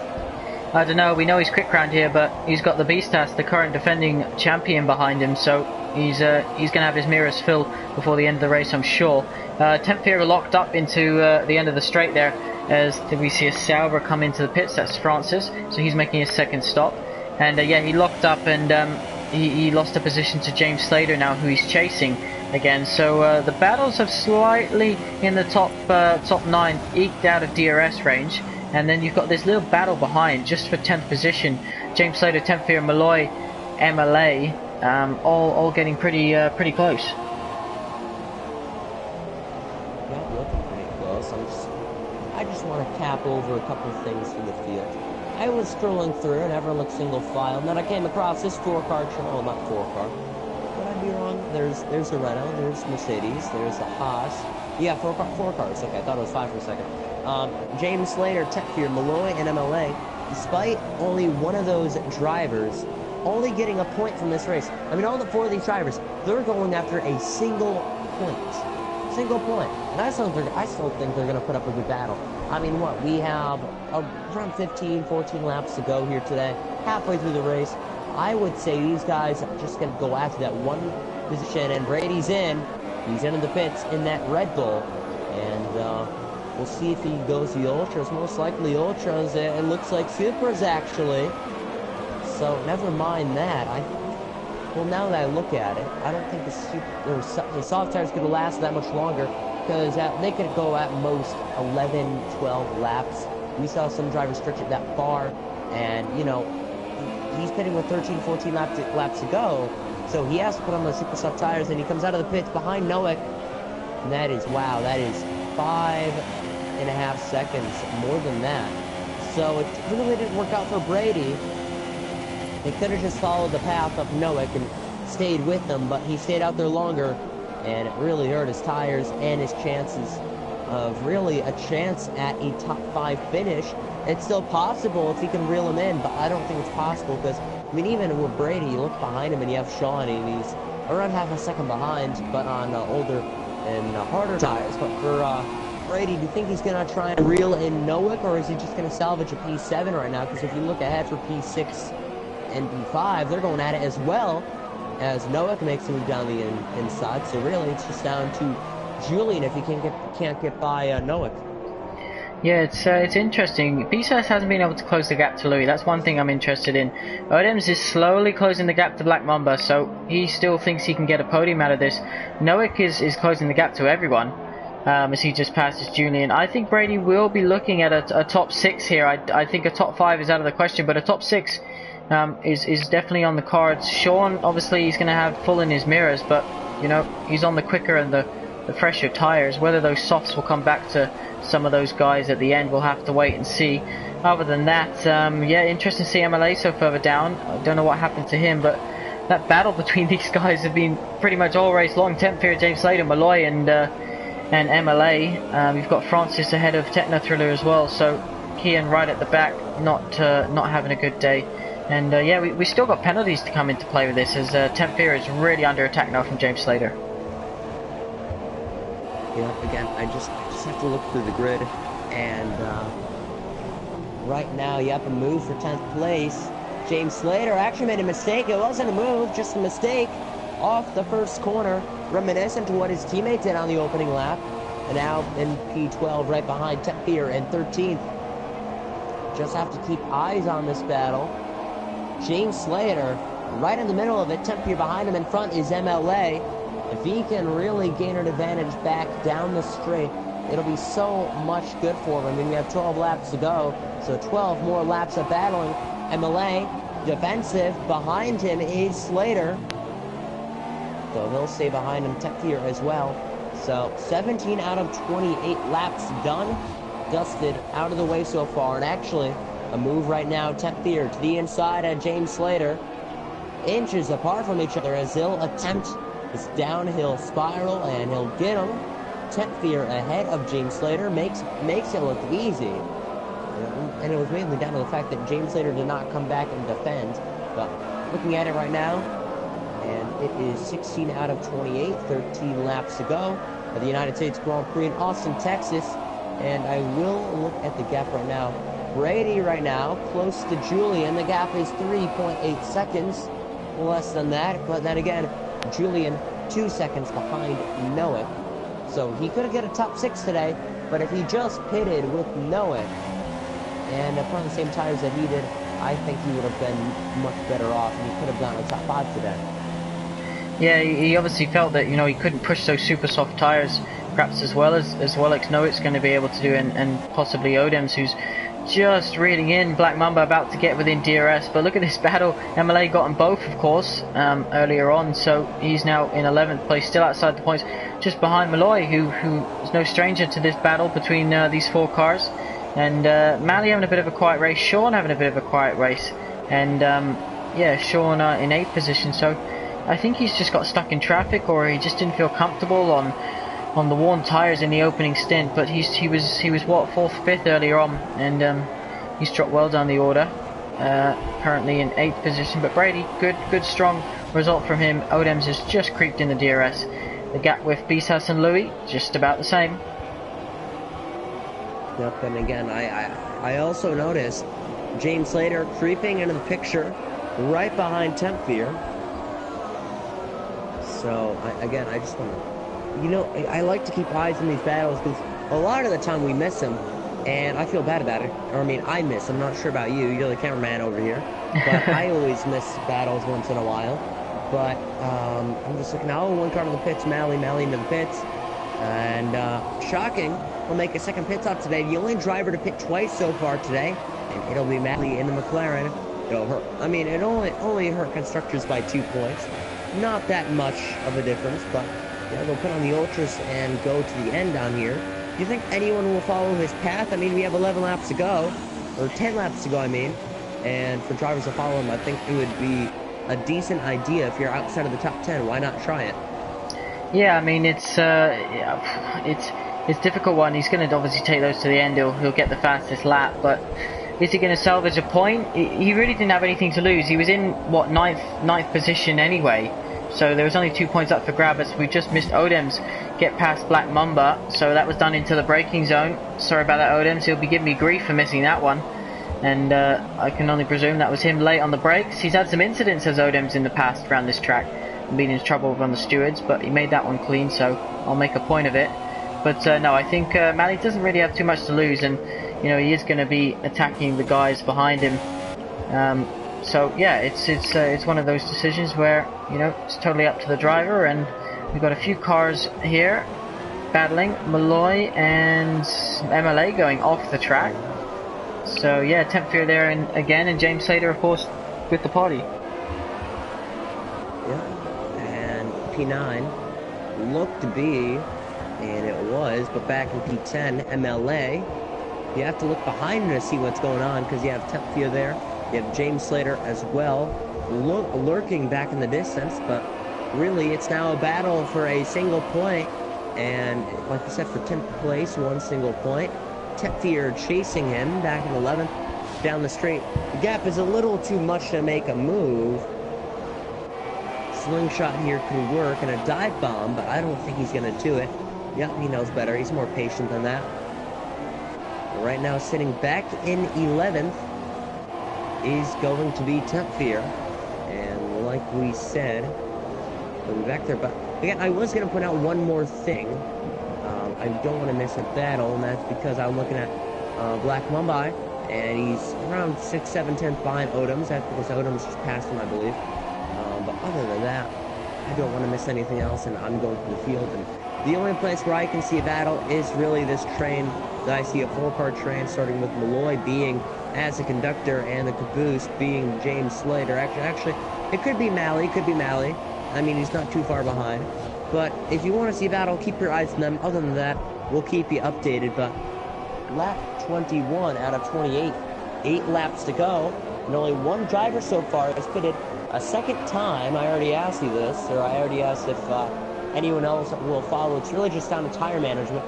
I don't know, we know he's quick round here, but he's got the Beastas, the current defending champion, behind him, so he's going to have his mirrors filled before the end of the race, I'm sure. 10th here locked up into the end of the straight there, as we see a Sauber come into the pits. That's Francis, so he's making his second stop. And yeah, he locked up, and he lost a position to James Slater now, who he's chasing again. So the battles have slightly in the top 9 eked out of DRS range. And then you've got this little battle behind, just for 10th position. James Slater, 10th here, Malloy, MLA, all getting pretty close. Yeah, looking pretty close. I just want to cap over a couple of things from the field. I was scrolling through, and everyone looked single file, and then I came across this 4-car channel. Well, not 4-car. Could I be wrong? There's a Renault, there's Mercedes, there's a Haas. Yeah, 4 cars. Okay, I thought it was 5 for a second. James Slater, Techfear, Malloy, and MLA, despite only one of those drivers only getting a point from this race. I mean, all the 4 of these drivers, they're going after a single point. Single point. And I still think they're going to put up a good battle. I mean, what? We have around 15, 14 laps to go here today. Halfway through the race. I would say these guys are just going to go after that one position. And Brady's in. He's in the pits in that Red Bull. And, we'll see if he goes the Ultras. Most likely Ultras. It looks like Supers, actually. So, never mind that. Well, now that I look at it, I don't think the soft tires could last that much longer, because they could go at most 11, 12 laps. We saw some drivers stretch it that far, and, you know, he's pitting with 13, 14 laps to go, so he has to put on those super soft tires, and he comes out of the pits behind Noak, and that is 5.5 seconds, more than that. So it really didn't work out for Brady. They could have just followed the path of Noak and stayed with them, but he stayed out there longer, and it really hurt his tires and his chances of really a chance at a top 5 finish. It's still possible if he can reel him in, but I don't think it's possible, because, I mean, even with Brady, you look behind him and you have Sean, and he's around half a second behind, but on older and harder tires. But for Brady, do you think he's going to try and reel in Nowick, or is he just going to salvage a P7 right now? Because if you look ahead for P6 and P5, they're going at it as well as Nowick makes a move down the inside. So really, it's just down to Julian if he can't get by Nowick. Yeah, it's interesting. BSAS hasn't been able to close the gap to Louis. That's one thing I'm interested in. Odems is slowly closing the gap to Black Mamba, so he still thinks he can get a podium out of this. Nowick is closing the gap to everyone, as he just passes Julian. I think Brady will be looking at a top 6 here. I think a top 5 is out of the question, but a top 6 is definitely on the cards. Sean, obviously, he's going to have full in his mirrors, but you know, he's on the quicker and the fresher tires. Whether those softs will come back to some of those guys at the end, we'll have to wait and see. Other than that, yeah, interesting to see MLA so further down. I don't know what happened to him, but that battle between these guys have been pretty much all race long. 10th period, James Slater, Malloy, and MLA. You've got Francis ahead of Techno Thriller as well, so Kian right at the back, not having a good day. And yeah, we still got penalties to come into play with this, as 10th period is really under attack now from James Slater. Yeah, again, I just have to look through the grid, and right now, yep, a move for 10th place. James Slater actually made a mistake. It wasn't a move, just a mistake off the first corner, reminiscent to what his teammate did on the opening lap. And now in P12, right behind Tepir in 13th. Just have to keep eyes on this battle. James Slater, right in the middle of it. Tepir behind him. In front is MLA. If he can really gain an advantage back down the straight, it'll be so much good for him. I mean, we have 12 laps to go, so 12 more laps of battling. MLA, defensive. Behind him is Slater. So he'll stay behind him, Tepir as well. So 17 out of 28 laps done, dusted, out of the way so far. And actually, a move right now, Tepir to the inside of James Slater. Inches apart from each other as he'll attempt this downhill spiral, and he'll get him. Tepir ahead of James Slater makes it look easy. And it was mainly down to the fact that James Slater did not come back and defend. But looking at it right now, and it is 16 out of 28, 13 laps to go at the United States Grand Prix in Austin, Texas. And I will look at the gap right now. Brady right now, close to Julian. The gap is 3.8 seconds, less than that. But then again, Julian 2 seconds behind Nowick. So he could have got a top 6 today, but if he just pitted with Nowick and upon the same tires that he did, I think he would have been much better off, and he could have gotten a top 5 today. Yeah, he obviously felt that, you know, he couldn't push those super soft tires, perhaps as well as Nowick's going to be able to do, and possibly Odems, who's just reeling in. Black Mamba about to get within DRS, but look at this battle. MLA got them both, of course, earlier on, so he's now in 11th place, still outside the points, just behind Malloy, who is no stranger to this battle between these 4 cars. And Mally having a bit of a quiet race, Sean having a bit of a quiet race, and yeah, Sean in 8th position. So I think he's just got stuck in traffic, or he just didn't feel comfortable on the worn tires in the opening stint. But he was what, 4th, 5th earlier on, and he's dropped well down the order. Currently in 8th position. But Brady, good strong result from him. Odems has just creeped in the DRS. The gap with Bisas and Louis just about the same. Yep, and again, I also noticed James Slater creeping into the picture right behind Tepir. So, again, I just want to, you know, I like to keep eyes on these battles because a lot of the time we miss them, and I feel bad about it. Or, I mean, I miss. I'm not sure about you. You're the cameraman over here. But I always miss battles once in a while. But I'm just looking now. One car to the pits, Mally into the pits. And shocking, will make a second pit stop today. The only driver to pit twice so far today, and it'll be Mally in the McLaren. It'll hurt. I mean, it only hurt constructors by 2 points. Not that much of a difference, but yeah, they'll put on the ultras and go to the end down here. Do you think anyone will follow his path? I mean, we have 11 laps to go, or 10 laps to go, I mean. And for drivers to follow him, I think it would be a decent idea if you're outside of the top 10. Why not try it? Yeah, I mean, it's a difficult one. He's going to obviously take those to the end. He'll get the fastest lap, but is he going to salvage a point? He really didn't have anything to lose. He was in what, ninth position anyway, So there was only 2 points up for grabs. We just missed Odems get past Black Mamba, so that was done into the braking zone. Sorry about that, Odems. He'll be giving me grief for missing that one. And I can only presume that was him late on the brakes. He's had some incidents as Odems in the past around this track, been in trouble on the stewards, but he made that one clean, so I'll make a point of it. But no, I think Mally doesn't really have too much to lose, and you know, he is going to be attacking the guys behind him. So yeah, it's one of those decisions where, you know, it's totally up to the driver, and we've got a few cars here battling. Malloy and MLA going off the track. So yeah, Temp Fear there and again, and James Slater, of course, with the party. Yeah, and P9 looked to be, and it was, but back in P10, MLA. You have to look behind to see what's going on, because you have Temp Fear there. You have James Slater as well, lurking back in the distance, but really it's now a battle for a single point. And like I said, for 10th place, 1 single point. Temp Fear chasing him back in 11th down the straight. The gap is a little too much to make a move. Slingshot here could work, and a dive bomb, but I don't think he's going to do it. Yeah, he knows better. He's more patient than that. But right now, sitting back in 11th is going to be Temp Fear. And like we said, we'll be back there. But again, I was going to point out one more thing. I don't want to miss a battle, and that's because I'm looking at Black Mumbai, and he's around 6th, 7th, 10th behind Odems. That's because Odems just passed him, I believe. But other than that, I don't want to miss anything else, and I'm going to the field. And the only place where I can see a battle is really this train that I see, a 4-car train, starting with Malloy being as a conductor and the caboose being James Slater. Actually, it could be Mally, I mean, he's not too far behind. But if you want to see a battle, keep your eyes on them. Other than that, we'll keep you updated. But lap 21 out of 28, 8 laps to go, and only 1 driver so far has pitted a second time. I already asked you this, or I already asked if anyone else will follow. It's really just down to tire management.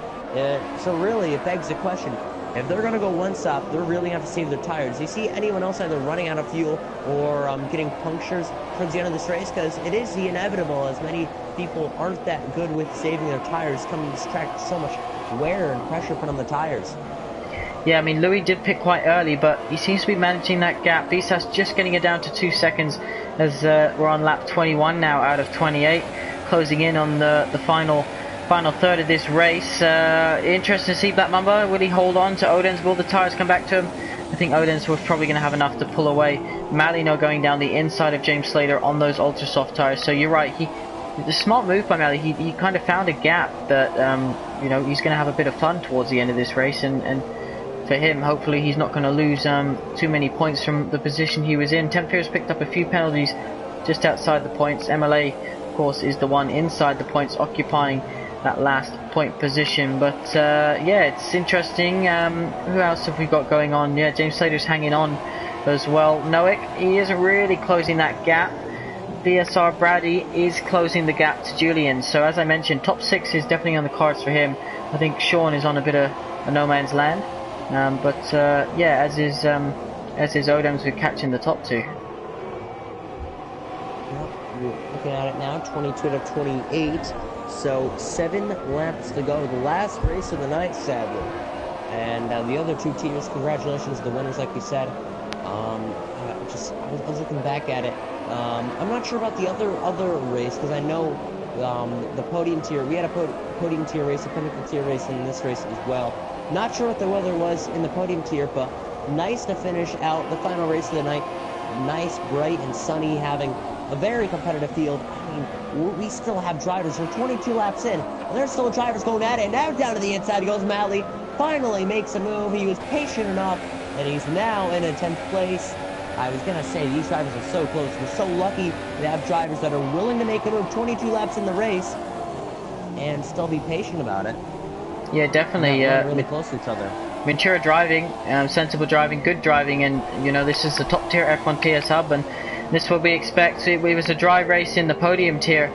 So really, it begs the question, if they're going to go one stop, they're really going to have to save their tires. Do you see anyone else either running out of fuel or getting punctures towards the end of this race? Because it is the inevitable, as many people aren't that good with saving their tires. Coming to this track, so much wear and pressure put on the tires. Yeah, I mean, Louis did pick quite early, but he seems to be managing that gap. Visas just getting it down to 2 seconds as we're on lap 21 now out of 28, closing in on the final third of this race. Interesting to see Black Mamba. Will he hold on to Oden's? Will the tires come back to him? I think Oden's was probably going to have enough to pull away. Malino going down the inside of James Slater on those ultra soft tires. So you're right. The smart move by Mally. He kind of found a gap that you know, he's going to have a bit of fun towards the end of this race, and for him, hopefully he's not going to lose too many points from the position he was in. Temp Fear's picked up a few penalties just outside the points. MLA, of course, is the one inside the points, occupying that last point position. But yeah, it's interesting. Who else have we got going on? Yeah, James Slater's hanging on as well. Noik, he isn't really closing that gap. BSR Brady is closing the gap to Julian. So as I mentioned, top 6 is definitely on the cards for him. I think Sean is on a bit of a no man's land. But yeah, as is Odems with catching the top 2. Looking at it now, 22 to 28. So 7 laps to go. The last race of the night, sadly. And the other 2 tiers, congratulations to the winners, like we said. I was looking back at it. I'm not sure about the other race, because I know the podium tier. We had a podium tier race, a pinnacle tier race, in this race as well. Not sure what the weather was in the podium tier, but nice to finish out the final race of the night. Nice, bright, and sunny, having a very competitive field. I mean, we still have drivers. We're 22 laps in, and there's still drivers going at it. And now down to the inside goes Mally. Finally makes a move. He was patient enough, and he's now in a 10th place. I was going to say, these drivers are so close. We're so lucky to have drivers that are willing to make a move 22 laps in the race and still be patient about it. Yeah, definitely. Really close to each other. Mature driving, sensible driving, good driving, and you know, this is the top tier F1 TS hub, and this is what we expect. It was a dry race in the podium tier.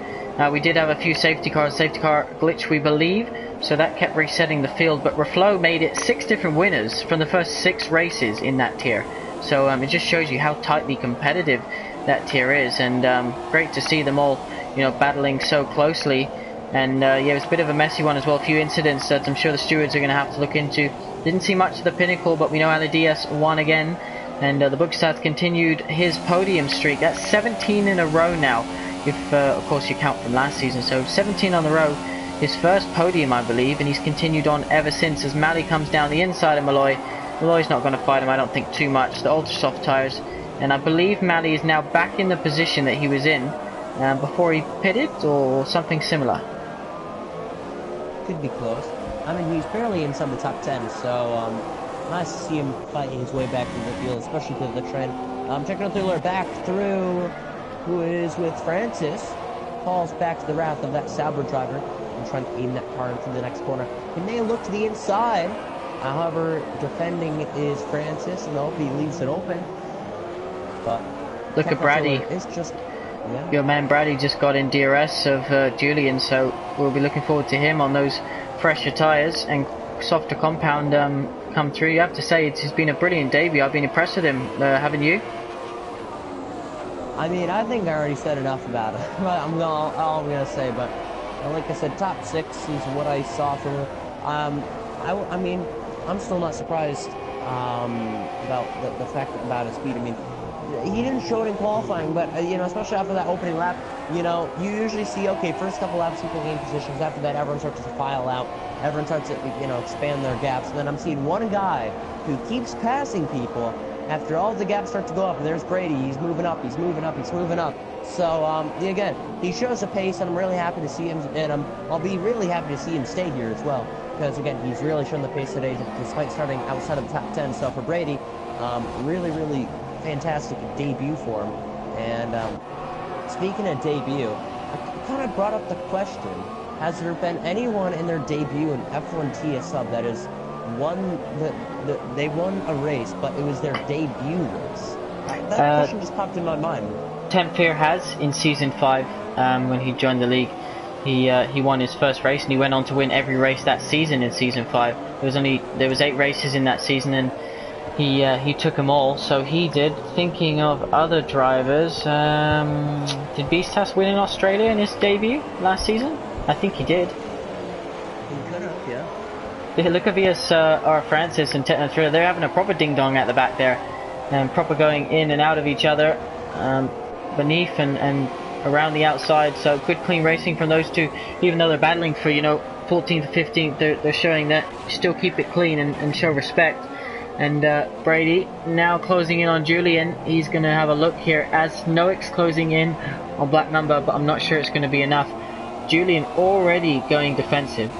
We did have a few safety car glitch, we believe, so that kept resetting the field, but Reflow made it 6 different winners from the first 6 races in that tier. So it just shows you how tightly competitive that tier is, and great to see them all you know, battling so closely. And yeah, it was a bit of a messy one as well. A few incidents that I'm sure the stewards are going to have to look into. Didn't see much of the pinnacle, but we know Ali Diaz won again. And the Bugstad continued his podium streak. That's 17 in a row now, if of course you count from last season. So 17 on the row. His first podium, I believe, and he's continued on ever since as Mali comes down the inside of Malloy. Malloy's not going to fight him, I don't think, too much. The ultra soft tires. And I believe Mali is now back in the position that he was in before he pitted, or something similar. Could be close. I mean, he's barely inside the top 10, so nice to see him fighting his way back into the field, especially to the train. Checking out the alert back through, who is with Francis. Falls back to the wrath of that Sauber driver and trying to aim that car into the next corner. He may look to the inside. However, defending is Francis. No, he leaves it open. But look at Brady. It's just, yeah. Your man Brady just got in DRS of Julian, so we'll be looking forward to him on those fresher tyres and softer compound come through. You have to say it's been a brilliant debut. I've been impressed with him, haven't you? I mean, I think I already said enough about it. All I'm gonna say, but like I said, top 6 is what I saw from him. I mean, I'm still not surprised about the fact about his speed. I mean, he didn't show it in qualifying, but you know, especially after that opening lap, you know, you usually see, okay, first couple laps people gain positions. After that, everyone starts to file out. Everyone starts to, you know, expand their gaps. And then I'm seeing one guy who keeps passing people. After all the gaps start to go up, and there's Brady. He's moving up. He's moving up. He's moving up. So again, he shows a pace, and I'm really happy to see him. And I'll be really happy to see him stay here as well, because again, he's really shown the pace today, despite starting outside of the top 10. So for Brady, really, really fantastic debut for him. And speaking of debut, I kind of brought up the question: has there been anyone in their debut in F1 TS Sub that is they won a race, but it was their debut race? That question just popped in my mind. Tempfear has in season 5 when he joined the league. He won his first race, and he went on to win every race that season in season 5. There was 8 races in that season, and he took them all. So he did. Thinking of other drivers, did Beastas win in Australia in his debut last season? I think he did. He could have, yeah. Look at Vias or Francis and Tetna. They're having a proper ding dong at the back there, and proper going in and out of each other, beneath and around the outside. So good clean racing from those two, even though they're battling for, you know, 14th to 15th. They're showing that still keep it clean and show respect. And Brady now closing in on Julian. He's going to have a look here as Noak's closing in on black number, but I'm not sure it's going to be enough. Julian already going defensive.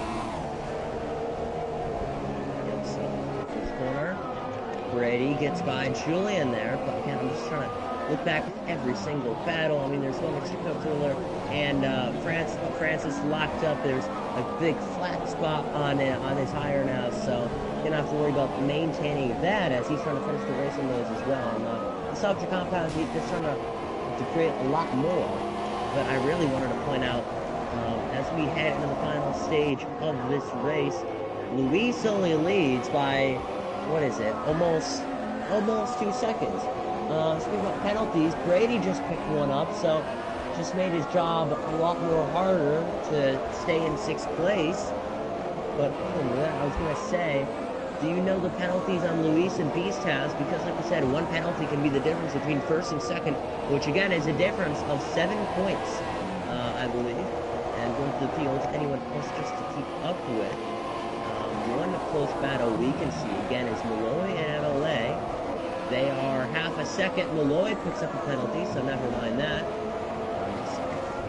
Brady gets by Julian there, but again, I'm just trying to look back at every single battle. I mean, there's one with Chico Thriller and Francis locked up. There's a big flat spot on his tire now, so you don't have to worry about maintaining that as he's trying to finish the race on those as well. And the subject compounds, he's just trying to create a lot more. But I really wanted to point out, as we head into the final stage of this race, Luis only leads by, what is it, almost 2 seconds. Speaking about penalties, Brady just picked one up, so just made his job a lot more harder to stay in 6th place. But other than that, I was going to say, do you know the penalties on Luis and Beastas? Because like I said, one penalty can be the difference between 1st and 2nd, which again is a difference of 7 points, I believe. And going to the field, anyone else just to keep up with. One close battle we can see again is Malloy and MLA. They are half a second. Malloy picks up a penalty, so never mind that.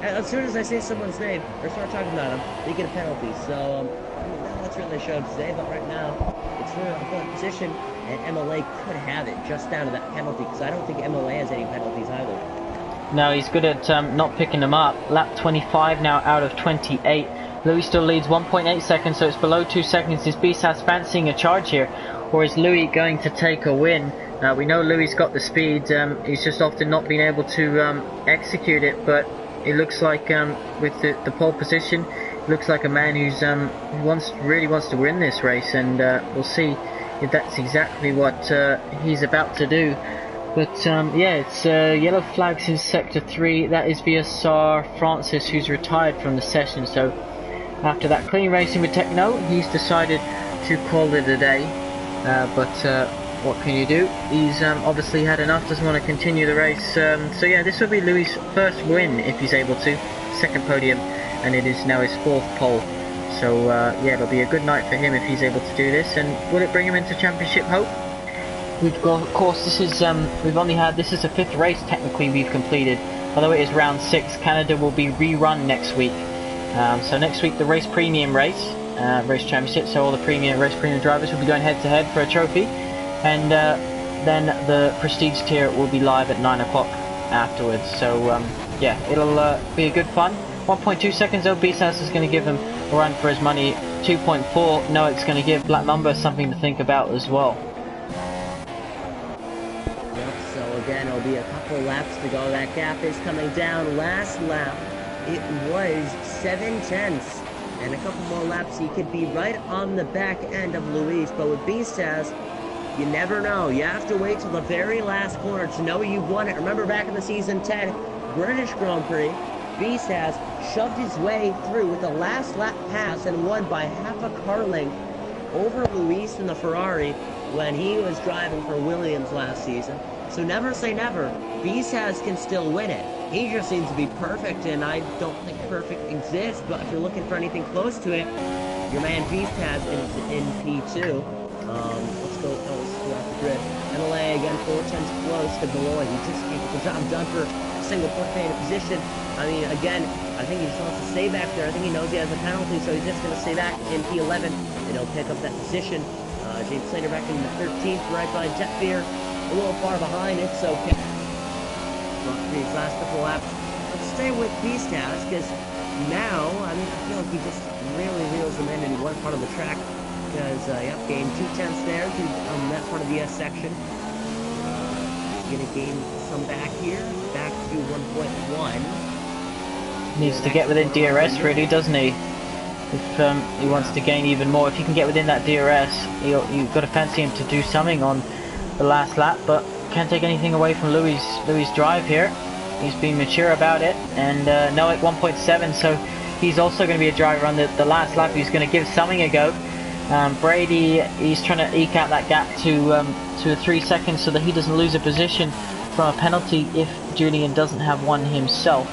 As soon as I say someone's name or start talking about them, they get a penalty. So that's really showed today. But right now, it's really a point position, and MLA could have it just down to that penalty, because I don't think MLA has any penalties either. No, he's good at not picking them up. Lap 25 now out of 28. Louis still leads 1.8 seconds, so it's below 2 seconds. Is Beastas fancying a charge here, or is Louis going to take a win? We know Louis got the speed. He's just often not been able to execute it, but it looks like with the pole position, it looks like a man who's really wants to win this race, and we'll see if that's exactly what he's about to do. But yeah, it's yellow flags in Sector 3. That is VSR Francis, who's retired from the session. So after that clean racing with Techno, he's decided to call it a day. But what can you do? He's obviously had enough, doesn't want to continue the race. So yeah, this will be Louis' first win if he's able to. Second podium, and it is now his 4th pole. So yeah, it'll be a good night for him if he's able to do this. And will it bring him into championship hope? We've got, of course, this is this is the 5th race technically we've completed, although it is round 6. Canada will be rerun next week. So next week the race premium race championship. So all the race premium drivers will be going head to head for a trophy, and then the prestige tier will be live at 9 o'clock afterwards. So yeah, it'll be a good fun. 1.2 seconds though. BSAS is going to give him a run for his money. 2.4. Noak's going to give Black Mamba something to think about as well. So again, it'll be a couple laps to go. That gap is coming down. Last lap, it was 7/10, and a couple more laps, he could be right on the back end of Luis. But with B-Stas, you never know. You have to wait till the very last corner to know you've won it. Remember back in the Season 10 British Grand Prix, B-Stas shoved his way through with a last lap pass and won by half a car length over Luis in the Ferrari when he was driving for Williams last season. So never say never. B-Stas can still win it. He just seems to be perfect, and I don't think perfect exists, but if you're looking for anything close to it, your man B-Stas is in P2. Let's go off the grid. MLA again, 4/10 close to Beloy. He just can't get the job done for a single point fan position. I mean, again, I think he just wants to stay back there. I think he knows he has a penalty, so he's just going to stay back in P11, and he'll pick up that position. James Slater back in the 13th, right by Jetbeer. A little far behind, it's okay. These last couple laps. Let's stay with B-Stas, because now, I mean, I feel like he just really reels them in one part of the track. Because, yep, gained 2/10 there on that part of the S section. He's going to gain some back here, back to 1.1. Needs to get within DRS, really, doesn't he? If he wants to gain even more, if he can get within that DRS, you've got to fancy him to do something on the last lap, but can't take anything away from Louis' drive here. He's been mature about it, and Noak 1.7, so he's also going to be a driver on the last lap. He's going to give something a go. Brady, he's trying to eke out that gap to 3 seconds so that he doesn't lose a position from a penalty if Julian doesn't have one himself.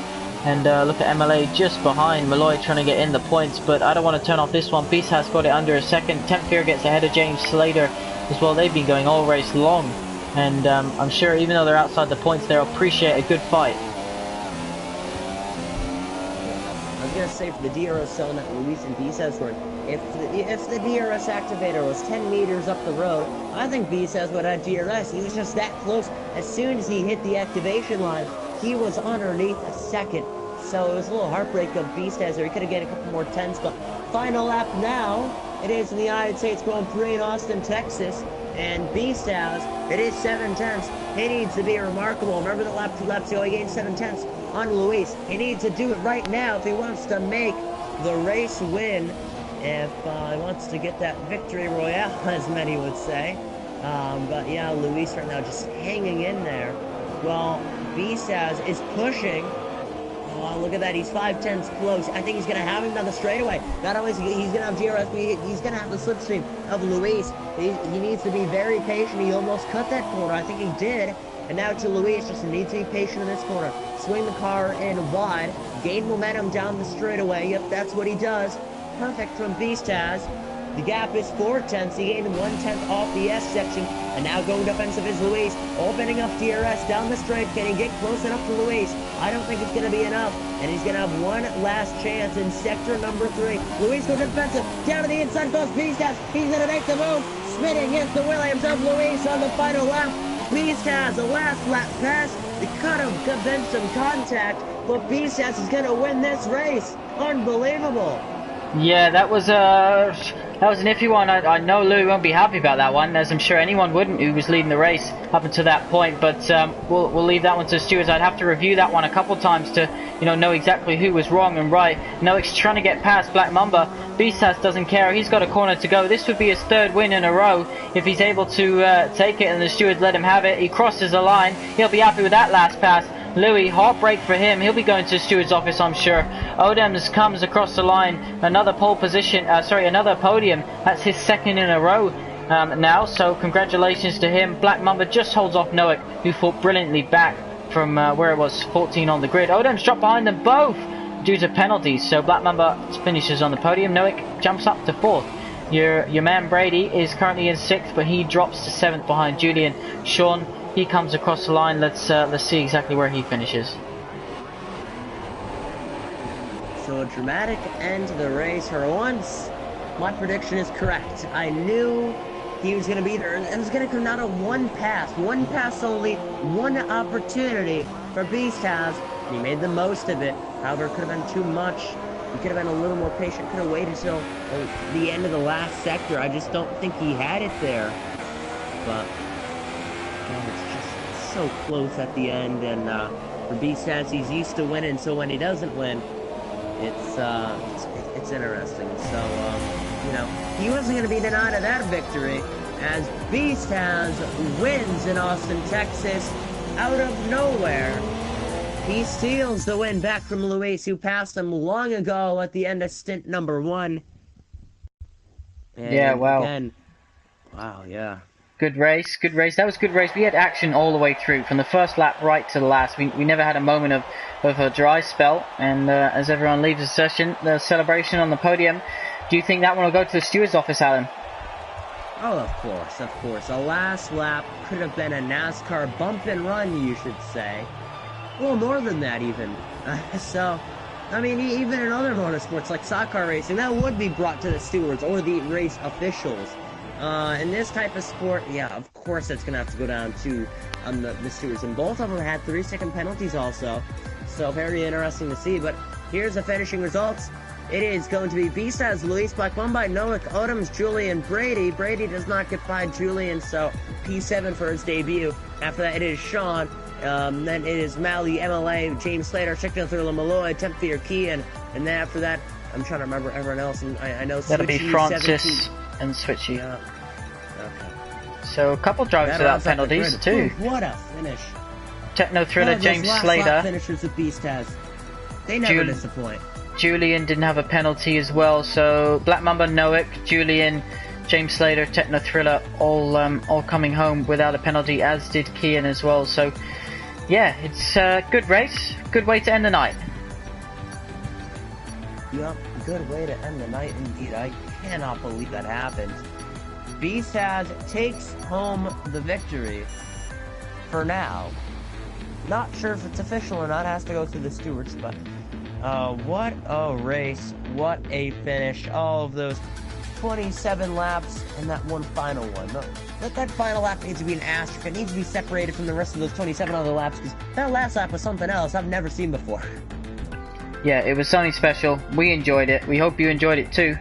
And look at MLA just behind Malloy trying to get in the points, but I don't want to turn off this one. Beast has got it under a second. Tempfear gets ahead of James Slater as well. They've been going all race long, and I'm sure even though they're outside the points, they'll appreciate a good fight. I was going to say for the DRS zone that Luis and B-Says were, if the DRS activator was 10 meters up the road, I think B-Says would have DRS. He was just that close. As soon as he hit the activation line, he was underneath a second. So it was a little heartbreak of B-Says there. He could have gained a couple more tenths, but final lap now. It is in the United States Grand Prix in Austin, Texas. And B-Says, it is 7/10. He needs to be remarkable. Remember the lap 2 laps ago, he gained 7/10 on Luis. He needs to do it right now if he wants to make the race win. If he wants to get that victory royale, as many would say. But yeah, Luis right now just hanging in there. Well, B-Says is pushing. Oh, look at that. He's 5/10 close. I think he's going to have him down the straightaway. Not only is he's going to have DRS, but he's going to have the slipstream of Luis. He needs to be very patient. He almost cut that corner. I think he did. And now to Luis, just needs to be patient in this corner. Swing the car in wide. Gain momentum down the straightaway. Yep, that's what he does. Perfect from B-Stas. The gap is 4/10. He gained 1/10 off the S section. And now going defensive is Luis. Opening up DRS down the straight. Can he get close enough to Luis? I don't think it's going to be enough. And he's going to have one last chance in sector number 3. Luis goes defensive. Down to the inside goes B-Stas. He's going to make the move. Spinning against the Williams of Luis on the final lap. B-Stas, the last lap pass. It could have been some contact. But B-Stas is going to win this race. Unbelievable. Yeah, that was That was an iffy one. I know Louis won't be happy about that one, as I'm sure anyone wouldn't who was leading the race up until that point. But we'll leave that one to the stewards. I'd have to review that one a couple times to know exactly who was wrong and right. Noak's trying to get past Black Mamba. Beastas doesn't care. He's got a corner to go. This would be his third win in a row if he's able to take it and the stewards let him have it. He crosses the line. He'll be happy with that last pass. Louis, heartbreak for him. He'll be going to the steward's office, I'm sure. Odems comes across the line. Another pole position, another podium. That's his second in a row now, so congratulations to him. Black Mamba just holds off Noak, who fought brilliantly back from where it was 14 on the grid. Odems dropped behind them both due to penalties, so Black Mamba finishes on the podium. Noak jumps up to 4th. Your man Brady is currently in 6th, but he drops to 7th behind Julian. Sean, he comes across the line. Let's see exactly where he finishes. So a dramatic end to the race. For once, my prediction is correct. I knew he was going to be there. It was going to come down to one pass only, one opportunity for Beastas. He made the most of it. However, it could have been too much. He could have been a little more patient. Could have waited till the end of the last sector. I just don't think he had it there. But it's just so close at the end, and for Beastas, he's used to winning, so when he doesn't win, it's interesting. So he wasn't going to be denied of that victory, as Beastas wins in Austin, Texas, out of nowhere. He steals the win back from Luis, who passed him long ago at the end of stint number 1. And yeah, wow. Again, wow, yeah. Good race, good race. That was a good race. We had action all the way through, from the first lap right to the last. We never had a moment of a dry spell. And as everyone leaves the session, the celebration on the podium, do you think that one will go to the steward's office, Alan? Oh, of course, of course. The last lap could have been a NASCAR bump and run, you should say. Well, more than that, even. So, I mean, even in other motorsports like soccer racing, that would be brought to the stewards or the race officials. In this type of sport, yeah, of course it's going to have to go down to the stewards. And both of them had 3-second penalties also. So very interesting to see. But here's the finishing results. It is going to be Beastas, Luis, Black Mamba, Noak, Odems, Julian, Brady. Brady does not get by Julian, so P7 for his debut. After that, it is Sean. Then it is Mally, MLA, James Slater, Chicken Thriller, Malloy, 10th for your key. And then after that, I'm trying to remember everyone else. And I know that'll Switchy, be Francis 17. and Switchy. Yeah. Okay. So a couple drivers without penalties too. Ooh, what a finish! Techno Thriller, James Slater. Finishers with Beastas. They never disappoint. Julian didn't have a penalty as well. So Black Mamba, Noak, Julian, James Slater, Techno Thriller, all coming home without a penalty, as did Kian as well. So yeah, it's a good race, good way to end the night. Yep, good way to end the night indeed. I cannot believe that happened. Beastas takes home the victory for now. Not sure if it's official or not, has to go through the stewards, but what a race, what a finish. All of those 27 laps and that one final one. That final lap needs to be an asterisk. It needs to be separated from the rest of those 27 other laps, because that last lap was something else I've never seen before. Yeah, it was something special. We enjoyed it. We hope you enjoyed it too.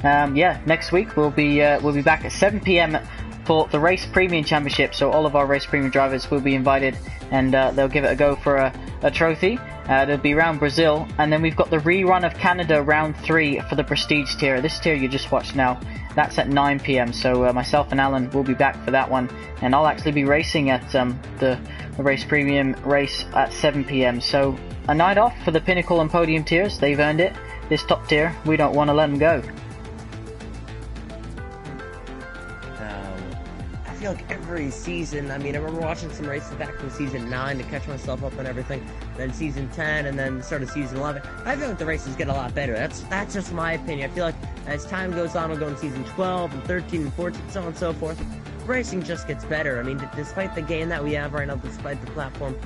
Yeah, next week we'll be back at 7 PM for the Race Premium Championship. So all of our Race Premium drivers will be invited, and they'll give it a go for a trophy. It'll be around Brazil, and then we've got the rerun of Canada round 3 for the Prestige tier. This tier you just watched now, that's at 9 PM. So myself and Alan will be back for that one, and I'll actually be racing at the Race Premium race at 7 PM. So a night off for the Pinnacle and Podium tiers. They've earned it. This top tier, we don't want to let them go. I feel like every season, I mean, I remember watching some races back from season 9 to catch myself up on everything, then season 10, and then started season 11. I feel like the races get a lot better. That's just my opinion. I feel like as time goes on, we'll go in season 12 and 13 and 14, so on and so forth. Racing just gets better. I mean, despite the game that we have right now, despite the platform,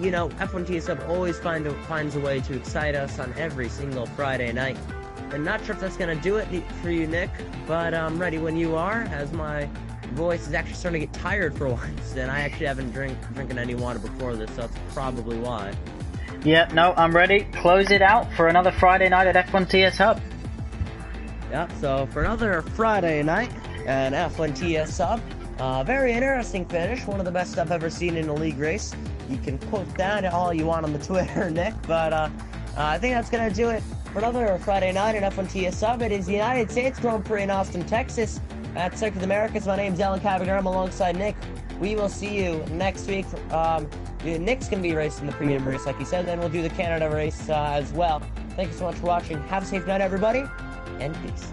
you know, F1 TSUB always finds a way to excite us on every single Friday night. And not sure if that's going to do it for you, Nick, but I'm ready when you are, as my voice is actually starting to get tired for once, and I actually haven't drinking any water before this, so that's probably why. Yeah, no, I'm ready. Close it out for another Friday night at F1 TSUB. Yeah, so for another Friday night, an F1TS sub. Very interesting finish, one of the best I've ever seen in a league race. You can quote that all you want on the Twitter, Nick, but I think that's going to do it for another Friday night at F1TS sub. It is the United States Grand Prix in Austin, Texas at Circuit of the Americas. My name's Alan Cavagher. I'm alongside Nick. We will see you next week. Nick's going to be racing the premium race, like he said, then we'll do the Canada race as well. Thank you so much for watching. Have a safe night, everybody, and peace.